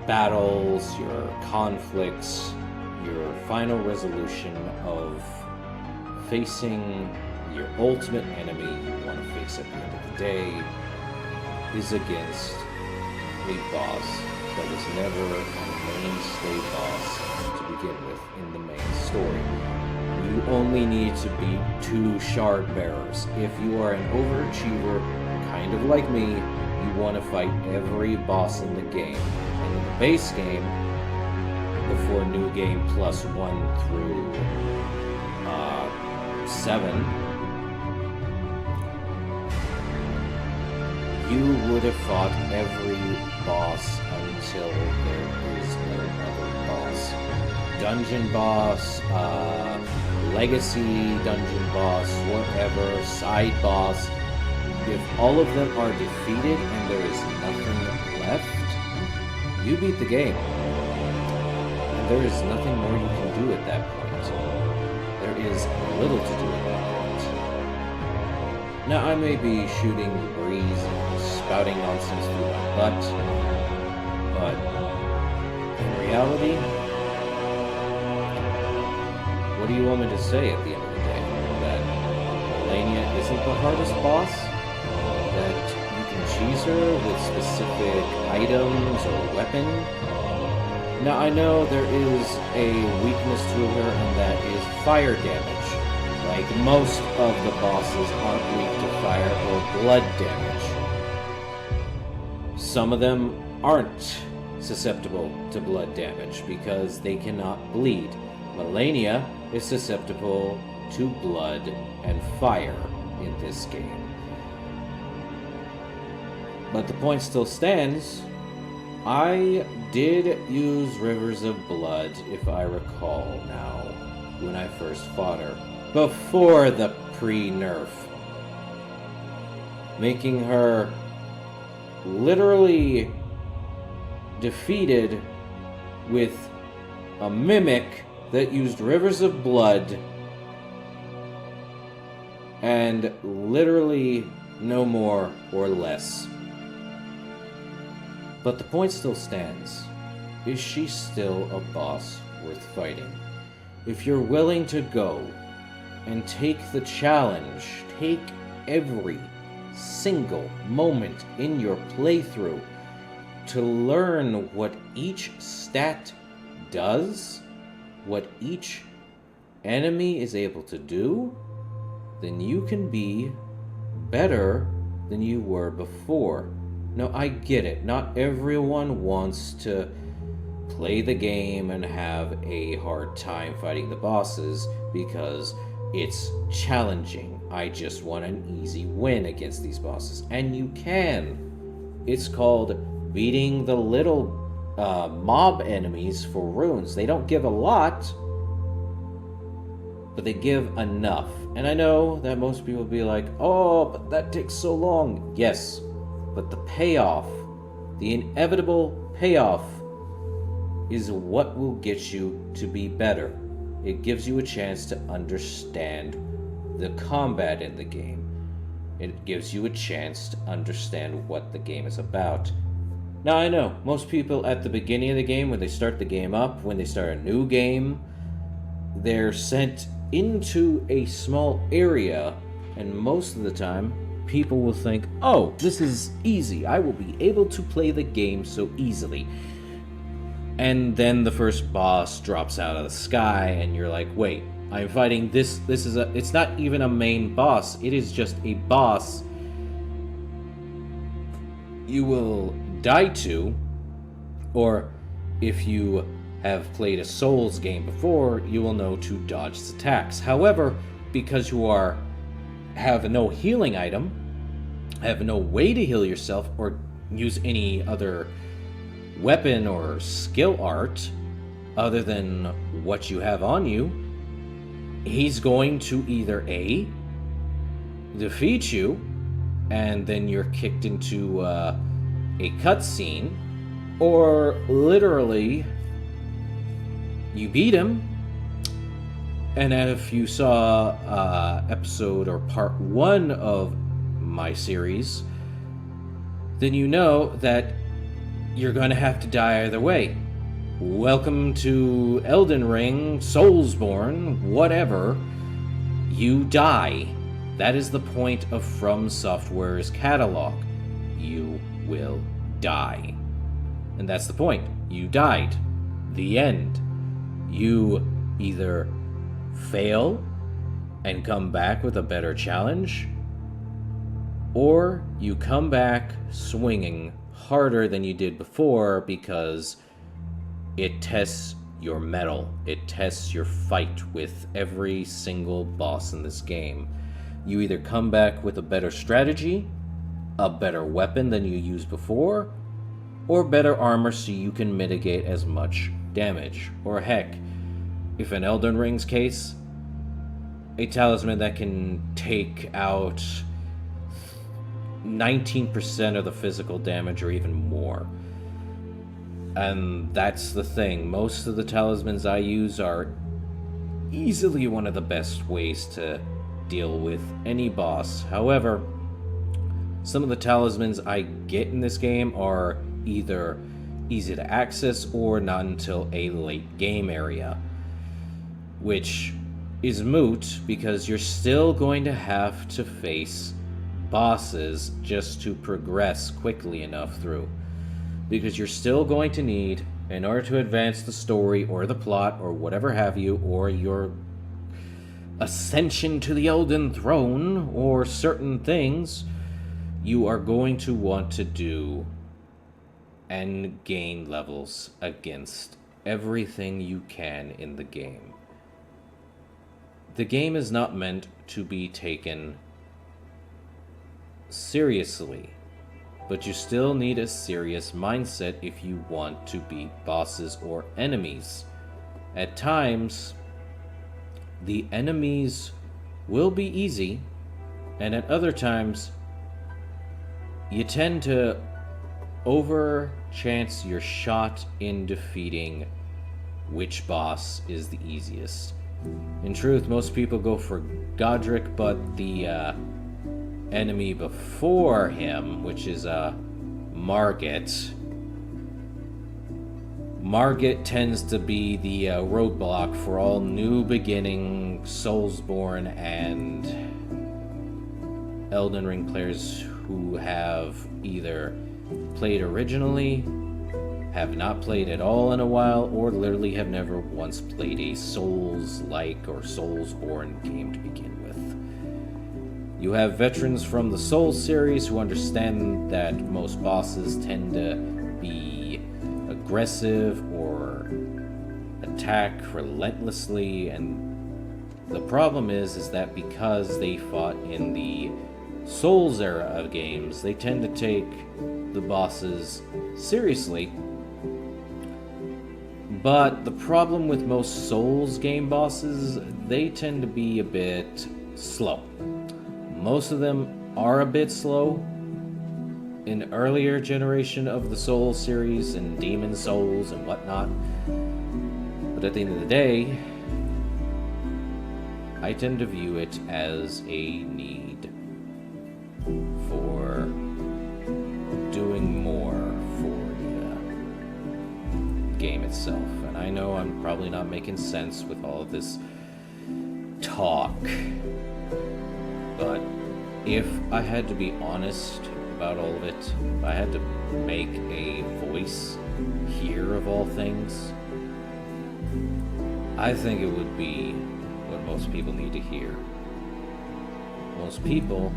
battles, your conflicts, your final resolution of facing your ultimate enemy you want to face at the end of the day is against a boss that was never a mainstay boss to begin with in the main story. You only need to beat 2 shard bearers. If you are an overachiever, kind of like me, you want to fight every boss in the game. And in the base game, before New Game Plus 1 through 7, you would have fought every boss until there is no other boss. dungeon boss, legacy dungeon boss, whatever, side boss, if all of them are defeated and there is nothing left, you beat the game. And there is nothing more you can do at that point. There is little to do at that point. Now, I may be shooting the breeze and spouting nonsense through my butt, but in reality, what do you want me to say at the end of the day? That Malenia isn't the hardest boss? That you can cheese her with specific items or weapon? Now, I know there is a weakness to her, and that is fire damage. Like, most of the bosses aren't weak to fire or blood damage. Some of them aren't susceptible to blood damage because they cannot bleed. Malenia is susceptible to blood and fire in this game. But the point still stands. I did use Rivers of Blood, if I recall now, when I first fought her, before the pre-nerf, making her literally defeated with a mimic that used Rivers of Blood and literally no more or less. But the point still stands. Is she still a boss worth fighting? If you're willing to go and take the challenge, take every single moment in your playthrough to learn what each stat does, what each enemy is able to do, then you can be better than you were before. Now, I get it. Not everyone wants to play the game and have a hard time fighting the bosses because it's challenging. I just want an easy win against these bosses. And you can. It's called beating the little mob enemies for runes. They don't give a lot, but they give enough. And I know that most people will be like, oh, but that takes so long. Yes. But the payoff, the inevitable payoff, is what will get you to be better. It gives you a chance to understand the combat in the game. It gives you a chance to understand what the game is about. Now, I know, most people at the beginning of the game, when they start the game up, when they start a new game, they're sent into a small area, and most of the time, people will think, oh, this is easy. I will be able to play the game so easily. And then the first boss drops out of the sky, and you're like, wait, I'm fighting this. It's not even a main boss. It is just a boss you will die to, or if you have played a Souls game before, you will know to dodge its attacks. However, because you have no healing item, have no way to heal yourself or use any other weapon or skill art other than what you have on you, he's going to either A, defeat you, and then you're kicked into a cutscene, or literally you beat him. And if you saw episode or part 1 of my series, then you know that you're going to have to die either way. Welcome to Elden Ring, Soulsborne, whatever. You die. That is the point of From Software's catalog. You will die. And that's the point. You died. The end. You either fail and come back with a better challenge, or you come back swinging harder than you did before because it tests your mettle. It tests your fight with every single boss in this game. You either come back with a better strategy, a better weapon than you used before, or better armor so you can mitigate as much damage. Or heck, if in Elden Ring's case, a talisman that can take out 19% of the physical damage or even more. And that's the thing. Most of the talismans I use are easily one of the best ways to deal with any boss. However, some of the talismans I get in this game are either easy to access or not until a late game area, which is moot because you're still going to have to face bosses just to progress quickly enough through. Because you're still going to need, in order to advance the story or the plot or whatever have you, or your ascension to the Elden throne or certain things, you are going to want to do and gain levels against everything you can in the game. The game is not meant to be taken seriously, but you still need a serious mindset if you want to beat bosses or enemies. At times, the enemies will be easy, and at other times, you tend to overchance your shot in defeating which boss is the easiest. In truth, most people go for Godric, but the enemy before him, which is Margit. Margit tends to be the roadblock for all new beginning Soulsborne and Elden Ring players who have either played originally, have not played at all in a while, or literally have never once played a Souls-like or Soulsborne game to begin with. You have veterans from the Souls series who understand that most bosses tend to be aggressive or attack relentlessly, and the problem is that because they fought in the Souls era of games, they tend to take the bosses seriously. But the problem with most Souls game bosses, they tend to be a bit slow. Most of them are a bit slow. In earlier generation of the Souls series and Demon Souls and whatnot. But at the end of the day, I tend to view it as a need for doing more for the game itself. And I know I'm probably not making sense with all of this talk, but if I had to be honest about all of it, if I had to make a voice here of all things, I think it would be what most people need to hear. Most people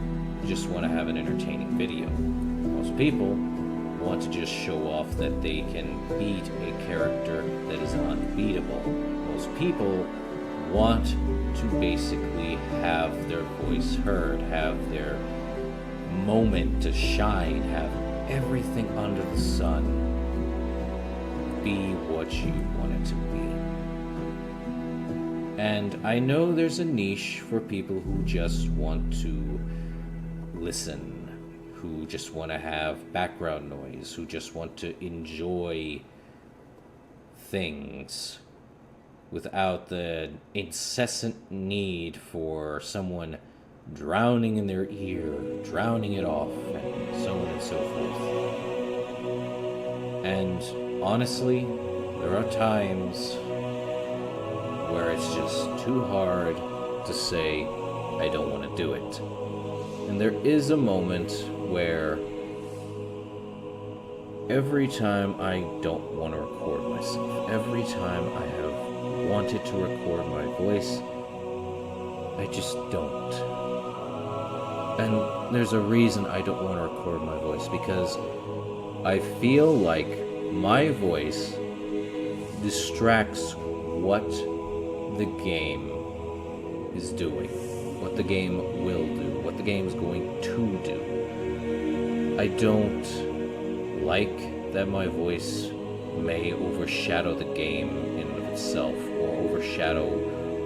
just want to have an entertaining video. Most people want to just show off that they can beat a character that is unbeatable. Most people want to basically have their voice heard, have their moment to shine, have everything under the sun be what you want it to be. And I know there's a niche for people who just want to listen, who just want to have background noise, who just want to enjoy things without the incessant need for someone drowning in their ear, drowning it off, and so on and so forth. And honestly, there are times where it's just too hard to say, I don't want to do it. And there is a moment where every time I don't want to record myself, every time I have wanted to record my voice, I just don't. And there's a reason I don't want to record my voice, because I feel like my voice distracts what the game is doing, what the game will do, what the game is going to do. I don't like that my voice may overshadow the game in and of itself, or overshadow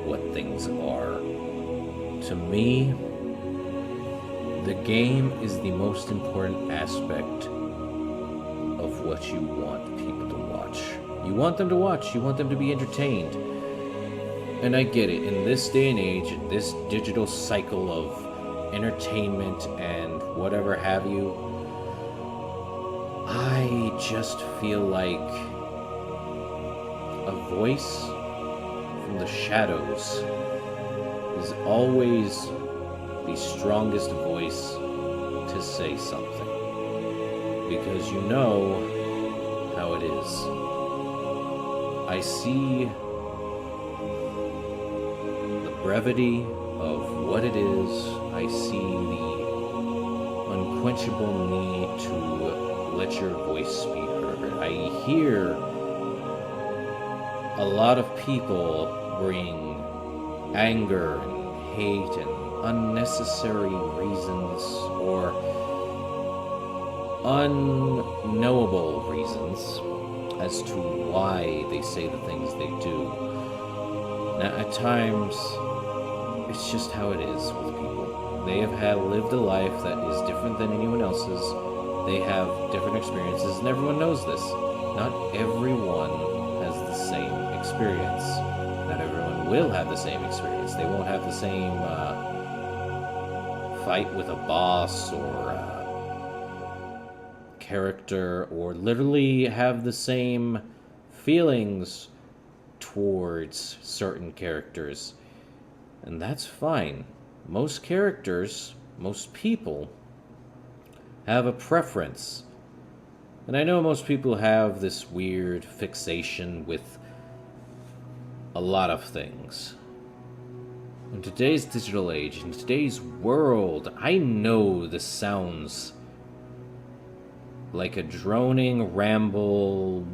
what things are. To me, the game is the most important aspect of what you want people to watch. You want them to watch, you want them to be entertained. And I get it, in this day and age, in this digital cycle of entertainment and whatever have you, I just feel like a voice from the shadows is always the strongest voice to say something. Because you know how it is. I see the brevity of what it is. I see the unquenchable need to let your voice be heard. I hear a lot of people bring anger and hate and unnecessary reasons or unknowable reasons as to why they say the things they do. Now, at times, it's just how it is with people. They have lived a life that is different than anyone else's. They have different experiences, and everyone knows this. Not everyone has the same experience. Not everyone will have the same experience. They won't have the same fight with a boss or character, or literally have the same feelings towards certain characters. And that's fine. Most characters, most people, have a preference. And I know most people have this weird fixation with a lot of things. In today's digital age, in today's world, I know this sounds like a droning ramble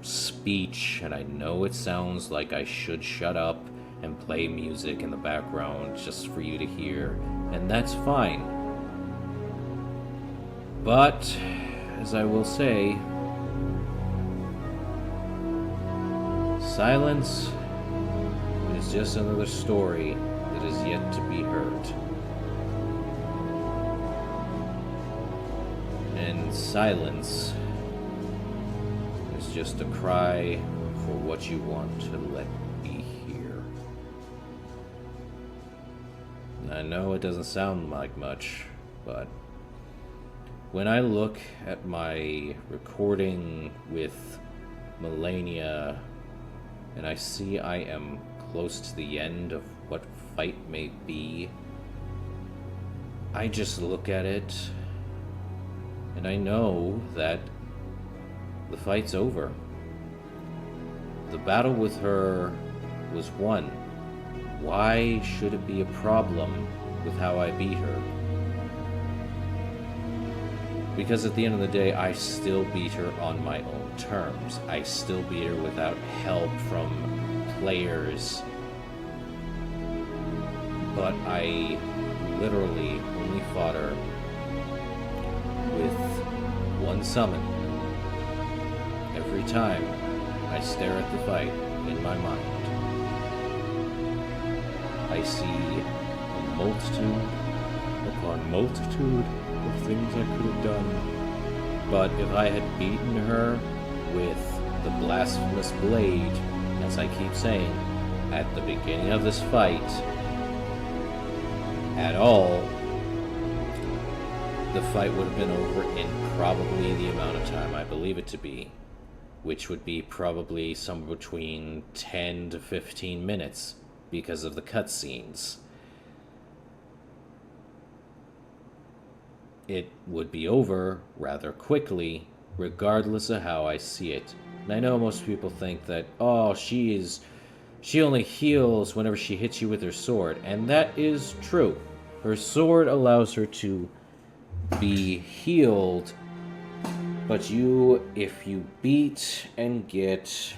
speech, and I know it sounds like I should shut up and play music in the background just for you to hear, and that's fine. But, as I will say, silence is just another story that is yet to be heard. And silence is just a cry for what you want to let be here. And I know it doesn't sound like much, but when I look at my recording with Malenia and I see I am close to the end of what fight may be, I just look at it and I know that the fight's over. The battle with her was won. Why should it be a problem with how I beat her? Because at the end of the day, I still beat her on my own terms. I still beat her without help from players. But I literally only fought her with one summon. Every time I stare at the fight in my mind, I see a multitude upon multitude of things I could have done. But if I had beaten her with the blasphemous blade, as I keep saying, at the beginning of this fight, at all, the fight would have been over in probably the amount of time I believe it to be, which would be probably somewhere between 10 to 15 minutes because of the cutscenes. It would be over rather quickly, regardless of how I see it. And I know most people think that, oh, she only heals whenever she hits you with her sword, and that is true. Her sword allows her to be healed, but if you beat and get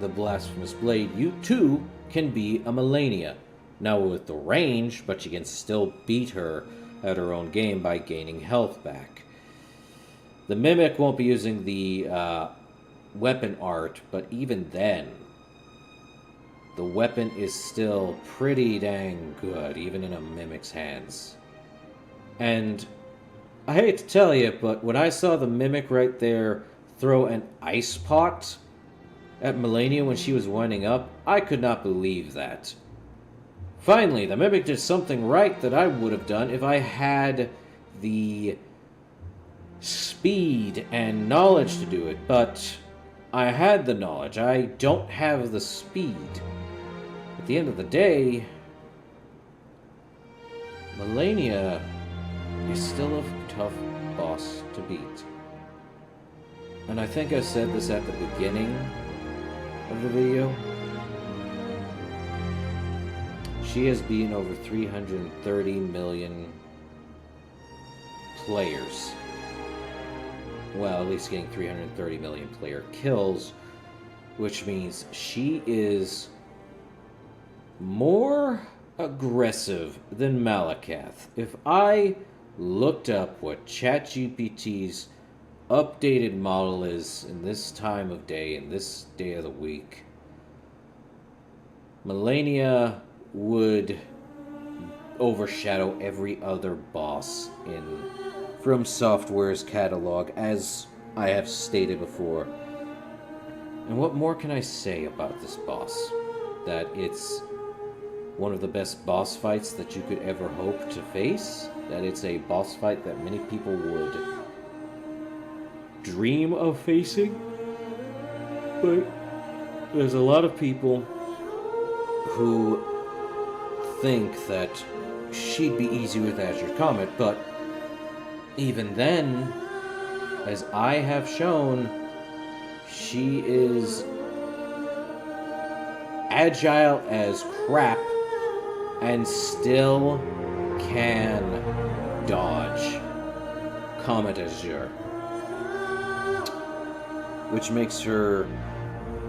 the blasphemous blade, you too can be a Malenia. Now with the range, but you can still beat her at her own game by gaining health back. The Mimic won't be using the weapon art, but even then, the weapon is still pretty dang good, even in a Mimic's hands. And I hate to tell you, but when I saw the Mimic right there throw an ice pot at Malenia when she was winding up, I could not believe that. Finally, the Mimic did something right that I would have done if I had the speed and knowledge to do it, but I had the knowledge. I don't have the speed. At the end of the day, Malenia is still a tough boss to beat. And I think I said this at the beginning of the video. She has beaten over 330 million players. Well, at least getting 330 million player kills, which means she is more aggressive than Malakath. If I looked up what ChatGPT's updated model is in this time of day, in this day of the week, Malenia would overshadow every other boss in From Software's catalog, as I have stated before. And what more can I say about this boss? That it's one of the best boss fights that you could ever hope to face? That it's a boss fight that many people would dream of facing? But there's a lot of people who think that she'd be easy with Azure Comet, but even then, as I have shown, she is agile as crap and still can dodge Comet Azure, which makes her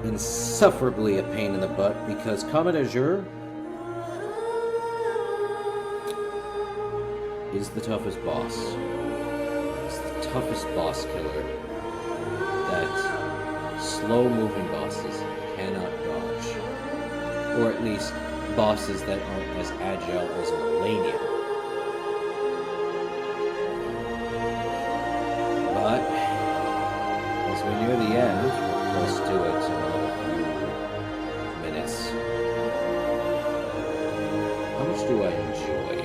insufferably a pain in the butt, because Comet Azure is the toughest boss. It's the toughest boss killer that slow-moving bosses cannot dodge. Or at least bosses that aren't as agile as Malenia. But as we near the end, we're close to it in another few minutes. How much do I enjoy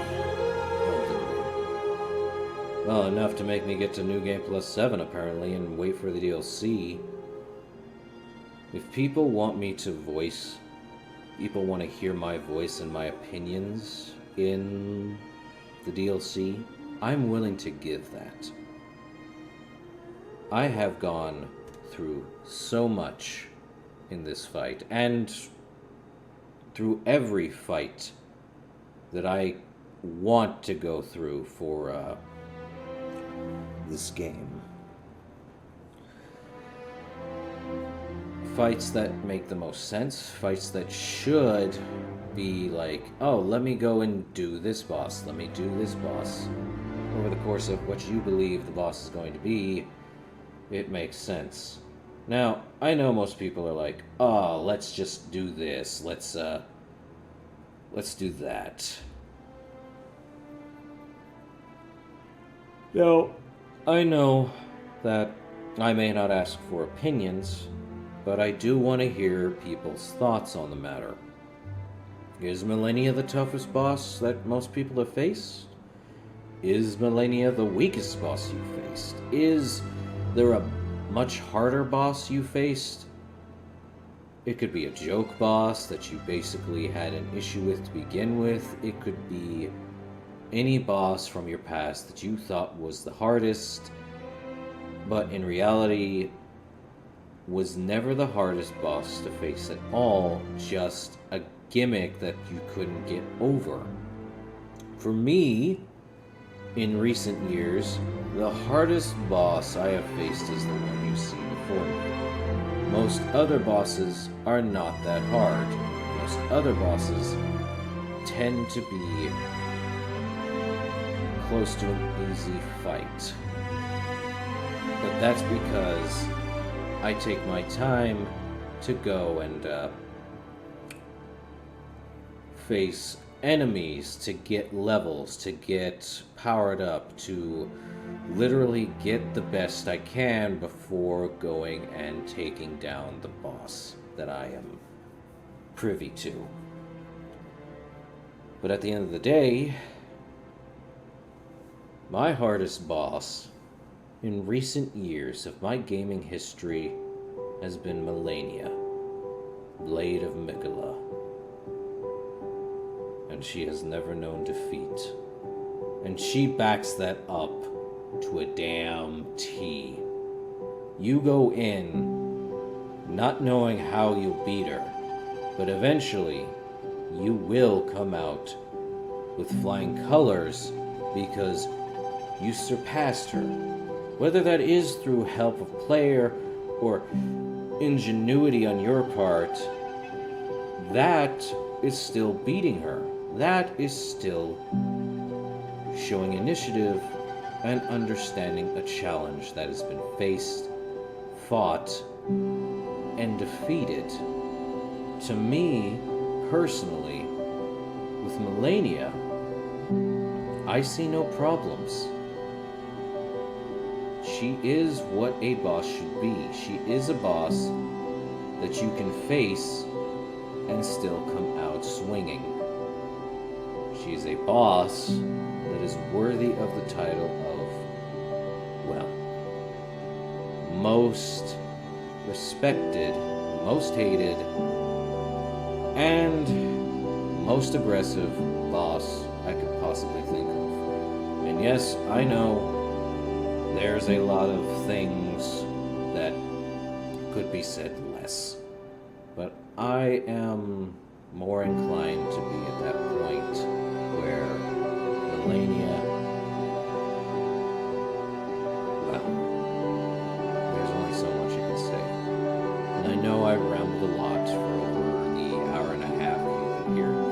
Elden Ring? Well, enough to make me get to New Game Plus 7 apparently and wait for the DLC. If people want me to voice, people want to hear my voice and my opinions in the DLC, I'm willing to give that. I have gone through so much in this fight, and through every fight that I want to go through for this game. Fights that make the most sense, fights that should be like, oh, let me go and do this boss, let me do this boss. Over the course of what you believe the boss is going to be, it makes sense. Now, I know most people are like, oh, let's just do this, let's do that. Now, I know that I may not ask for opinions, but I do want to hear people's thoughts on the matter. Is Malenia the toughest boss that most people have faced? Is Malenia the weakest boss you faced? Is there a much harder boss you faced? It could be a joke boss that you basically had an issue with to begin with. It could be any boss from your past that you thought was the hardest, but in reality was never the hardest boss to face at all, just a gimmick that you couldn't get over. For me, in recent years, the hardest boss I have faced is the one you see before me. Most other bosses are not that hard. Most other bosses tend to be close to an easy fight. But that's because I take my time to go and face enemies, to get levels, to get powered up, to literally get the best I can before going and taking down the boss that I am privy to. But at the end of the day, my hardest boss in recent years of my gaming history has been Malenia, Blade of Miquella. And she has never known defeat. And she backs that up to a damn T. You go in not knowing how you'll beat her, but eventually you will come out with flying colors because you surpassed her. Whether that is through help of player or ingenuity on your part, that is still beating her. That is still showing initiative and understanding a challenge that has been faced, fought, and defeated. To me, personally, with Malenia, I see no problems. She is what a boss should be. She is a boss that you can face and still come out swinging. She's a boss that is worthy of the title of, well, most respected, most hated, and most aggressive boss I could possibly think of. And yes, I know there's a lot of things that could be said less, but I am more inclined to be at that point where Malenia, well, there's only so much you can say. And I know I rambled a lot for over the hour and a half you could hear me.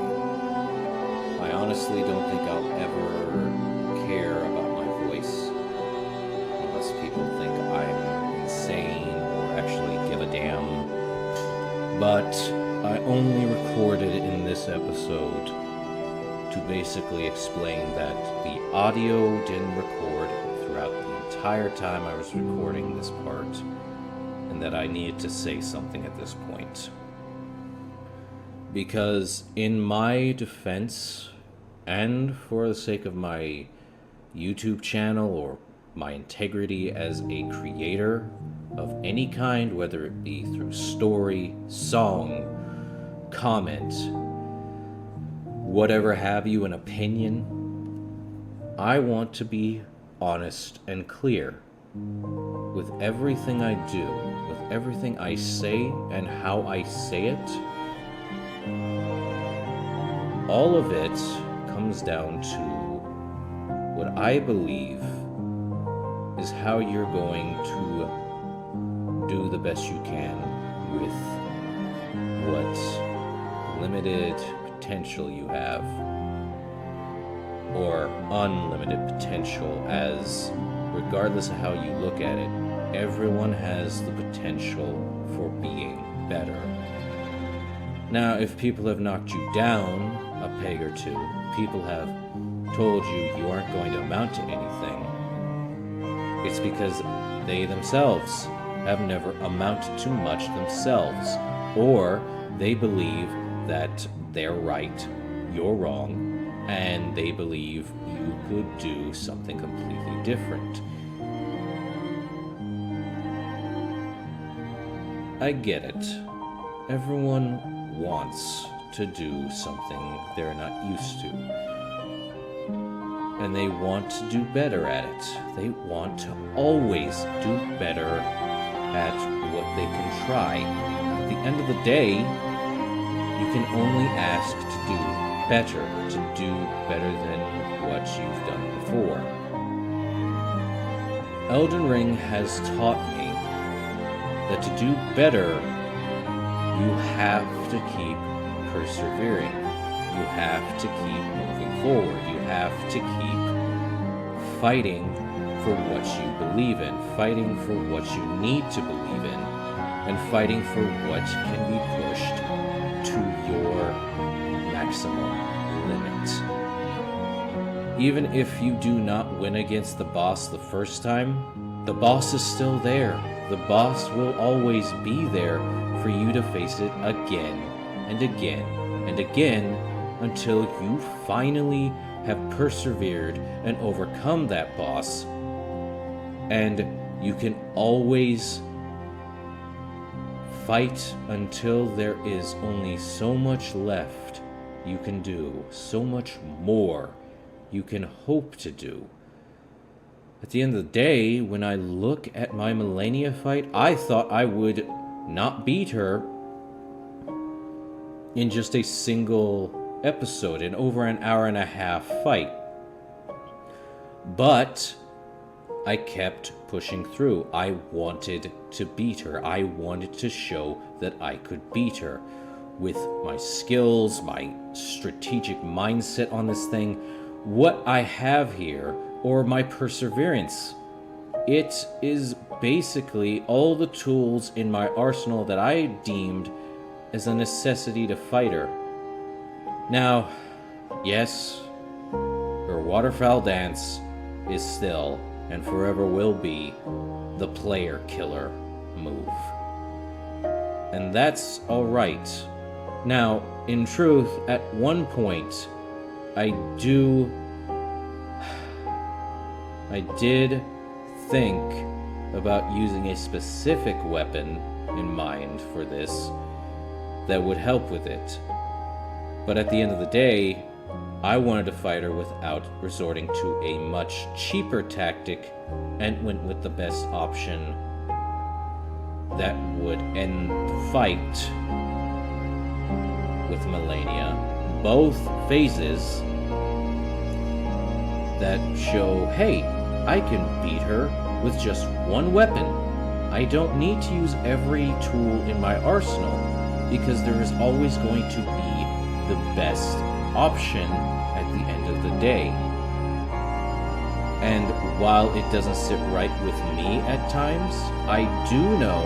I honestly don't think I'll ever care about my voice unless people think I'm insane or actually give a damn. But I only recorded in this episode to basically explain that the audio didn't record throughout the entire time I was recording this part, and that I needed to say something at this point. Because in my defense, and for the sake of my YouTube channel or my integrity as a creator of any kind, whether it be through story, song, comment, whatever have you, an opinion, I want to be honest and clear with everything I do, with everything I say and how I say it. All of it comes down to what I believe is how you're going to do the best you can with what limited potential you have, or unlimited potential, as regardless of how you look at it, everyone has the potential for being better. Now, if people have knocked you down a peg or two, people have told you you aren't going to amount to anything, it's because they themselves have never amounted to much themselves, or they believe that they're right, you're wrong, and they believe you could do something completely different. I get it. Everyone wants to do something they're not used to. And they want to do better at it. They want to always do better at what they can try. At the end of the day, you can only ask to do better than what you've done before. Elden Ring has taught me that to do better, you have to keep persevering. You have to keep moving forward. You have to keep fighting for what you believe in, fighting for what you need to believe in, and fighting for what can be pushed to your max maximum limit. Even if you do not win against the boss the first time, the boss is still there. The boss will always be there for you to face it again and again and again until you finally have persevered and overcome that boss. And you can always fight until there is only so much left you can do, so much more you can hope to do. At the end of the day, when I look at my Malenia fight, I thought I would not beat her in just a single episode, in over an hour and a half fight. But I kept pushing through. I wanted to beat her. I wanted to show that I could beat her. With my skills, my strategic mindset on this thing, what I have here, or my perseverance. It is basically all the tools in my arsenal that I deemed as a necessity to fight her. Now, yes, her waterfowl dance is still, and forever will be, the player killer move. And that's alright. Now, in truth, at one point, I did think about using a specific weapon in mind for this that would help with it. But at the end of the day, I wanted to fight her without resorting to a much cheaper tactic and went with the best option that would end the fight with Malenia. Both phases that show, hey, I can beat her with just one weapon. I don't need to use every tool in my arsenal because there is always going to be the best option at the end of the day. And while it doesn't sit right with me at times, I do know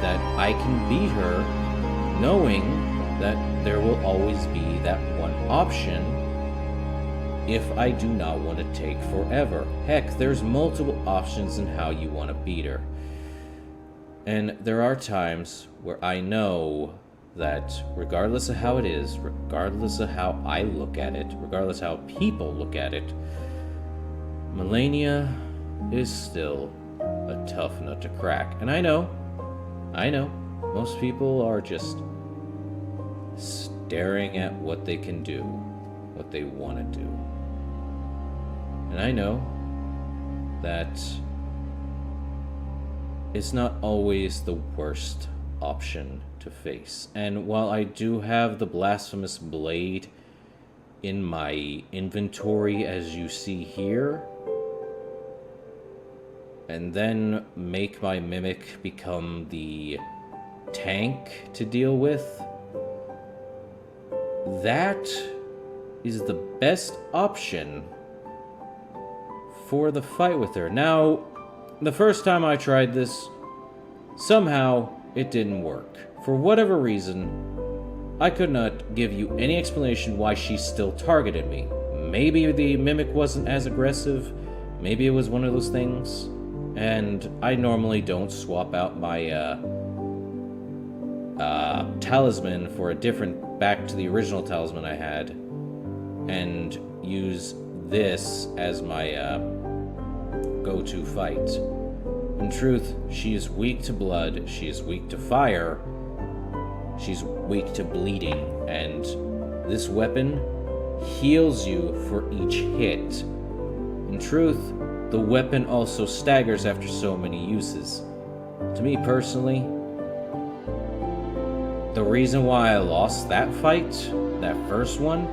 that I can beat her knowing that there will always be that one option if I do not want to take forever. Heck, there's multiple options in how you want to beat her. And there are times where I know that regardless of how it is, regardless of how I look at it, regardless of how people look at it, Malenia is still a tough nut to crack. And I know, most people are just staring at what they can do, what they want to do. And I know that it's not always the worst option to face. And while I do have the blasphemous blade in my inventory, as you see here, and then make my mimic become the tank to deal with, that is the best option for the fight with her. Now, the first time I tried this, somehow it didn't work. For whatever reason, I could not give you any explanation why she still targeted me. Maybe the mimic wasn't as aggressive, maybe it was one of those things, and I normally don't swap out my talisman for a different, back to the original talisman I had, and use this as my go-to fight. In truth, she is weak to blood, she is weak to fire, she's weak to bleeding, and this weapon heals you for each hit. In truth, the weapon also staggers after so many uses. To me personally, the reason why I lost that fight, that first one,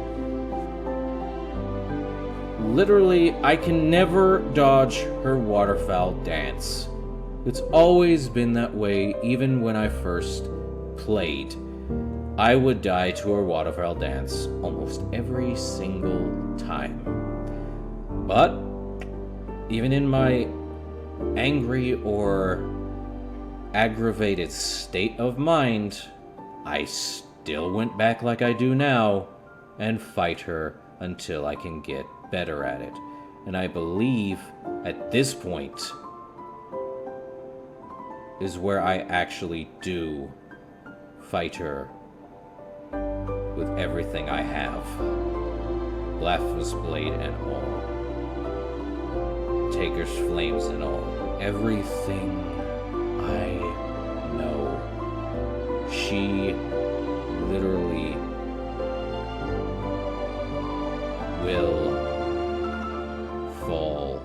literally, I can never dodge her waterfowl dance. It's always been that way, even when I first played. I would die to her waterfowl dance almost every single time. But, even in my angry or aggravated state of mind, I still went back like I do now and fight her until I can get better at it. And I believe at this point is where I actually do fight her with everything I have. Blasphemous Blade and all. Taker's Flames and all. Everything I know. She literally will fall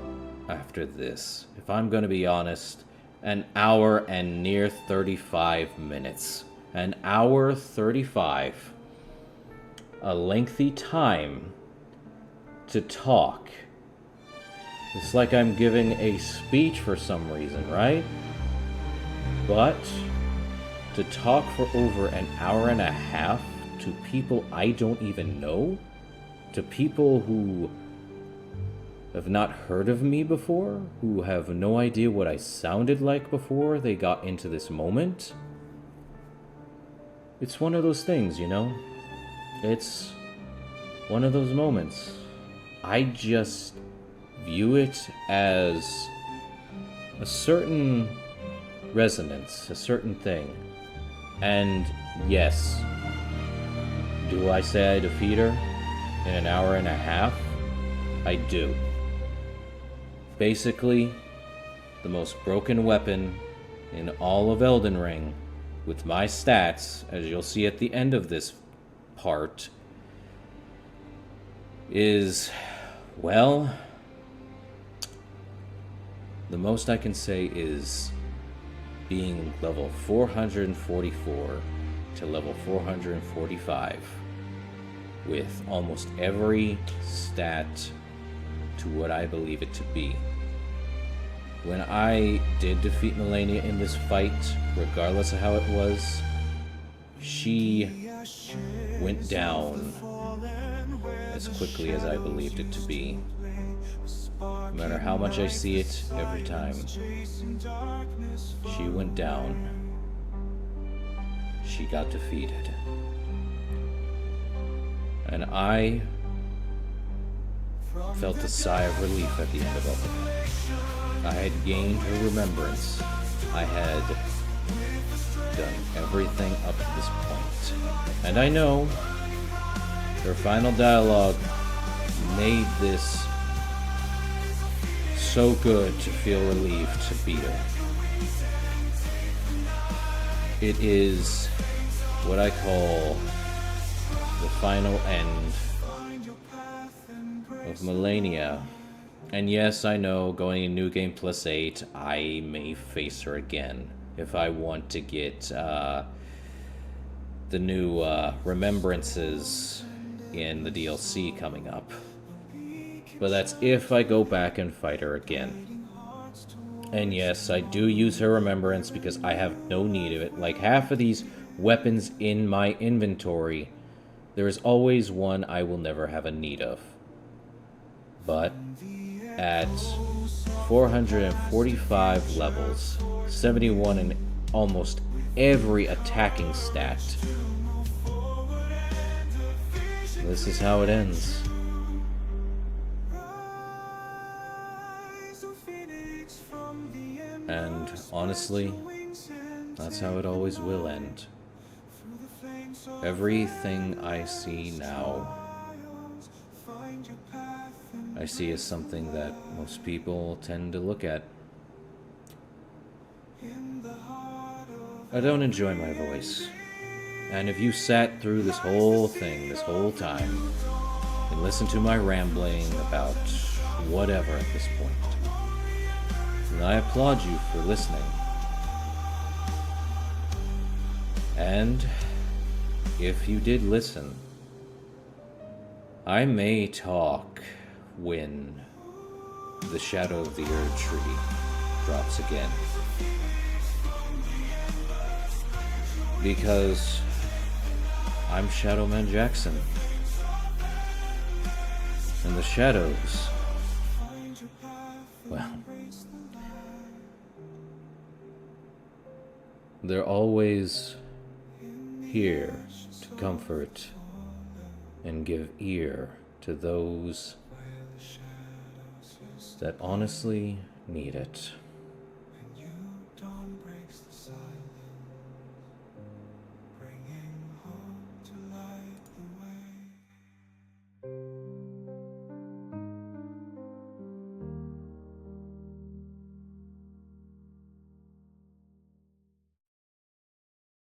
after this. If I'm gonna be honest, an hour and near 35 minutes. An hour 35. A lengthy time to talk. It's like I'm giving a speech for some reason, right? But to talk for over an hour and a half to people I don't even know, to people who have not heard of me before, who have no idea what I sounded like before they got into this moment, it's one of those things, you know? It's one of those moments. I just view it as a certain resonance, a certain thing. And yes, do I say I defeat her in an hour and a half? I do. Basically, the most broken weapon in all of Elden Ring, with my stats, as you'll see at the end of this part, is, well, the most I can say is being level 444 to level 445 with almost every stat to what I believe it to be. When I did defeat Malenia in this fight, regardless of how it was, she went down as quickly as I believed it to be. No matter how much I see it every time, she went down. She got defeated. And I felt a sigh of relief at the end of it. I had gained her remembrance. I had done everything up to this point. And I know her final dialogue made this so good to feel relieved to beat her. It is what I call the final end of Malenia. And yes, I know, going in New Game Plus 8, I may face her again if I want to get the new remembrances in the DLC coming up. But that's if I go back and fight her again. And yes, I do use her remembrance because I have no need of it. Like half of these weapons in my inventory, there is always one I will never have a need of. But at 445 levels, 71 in almost every attacking stat, this is how it ends. And honestly, that's how it always will end. Everything I see now, I see as something that most people tend to look at. I don't enjoy my voice. And if you sat through this whole thing, this whole time, and listened to my rambling about whatever at this point, then I applaud you for listening. And if you did listen, I may talk when the Shadow of the Erd Tree drops again. Because I'm Shadowman Jackson. And the shadows, well, they're always here to comfort and give ear to those that honestly need it.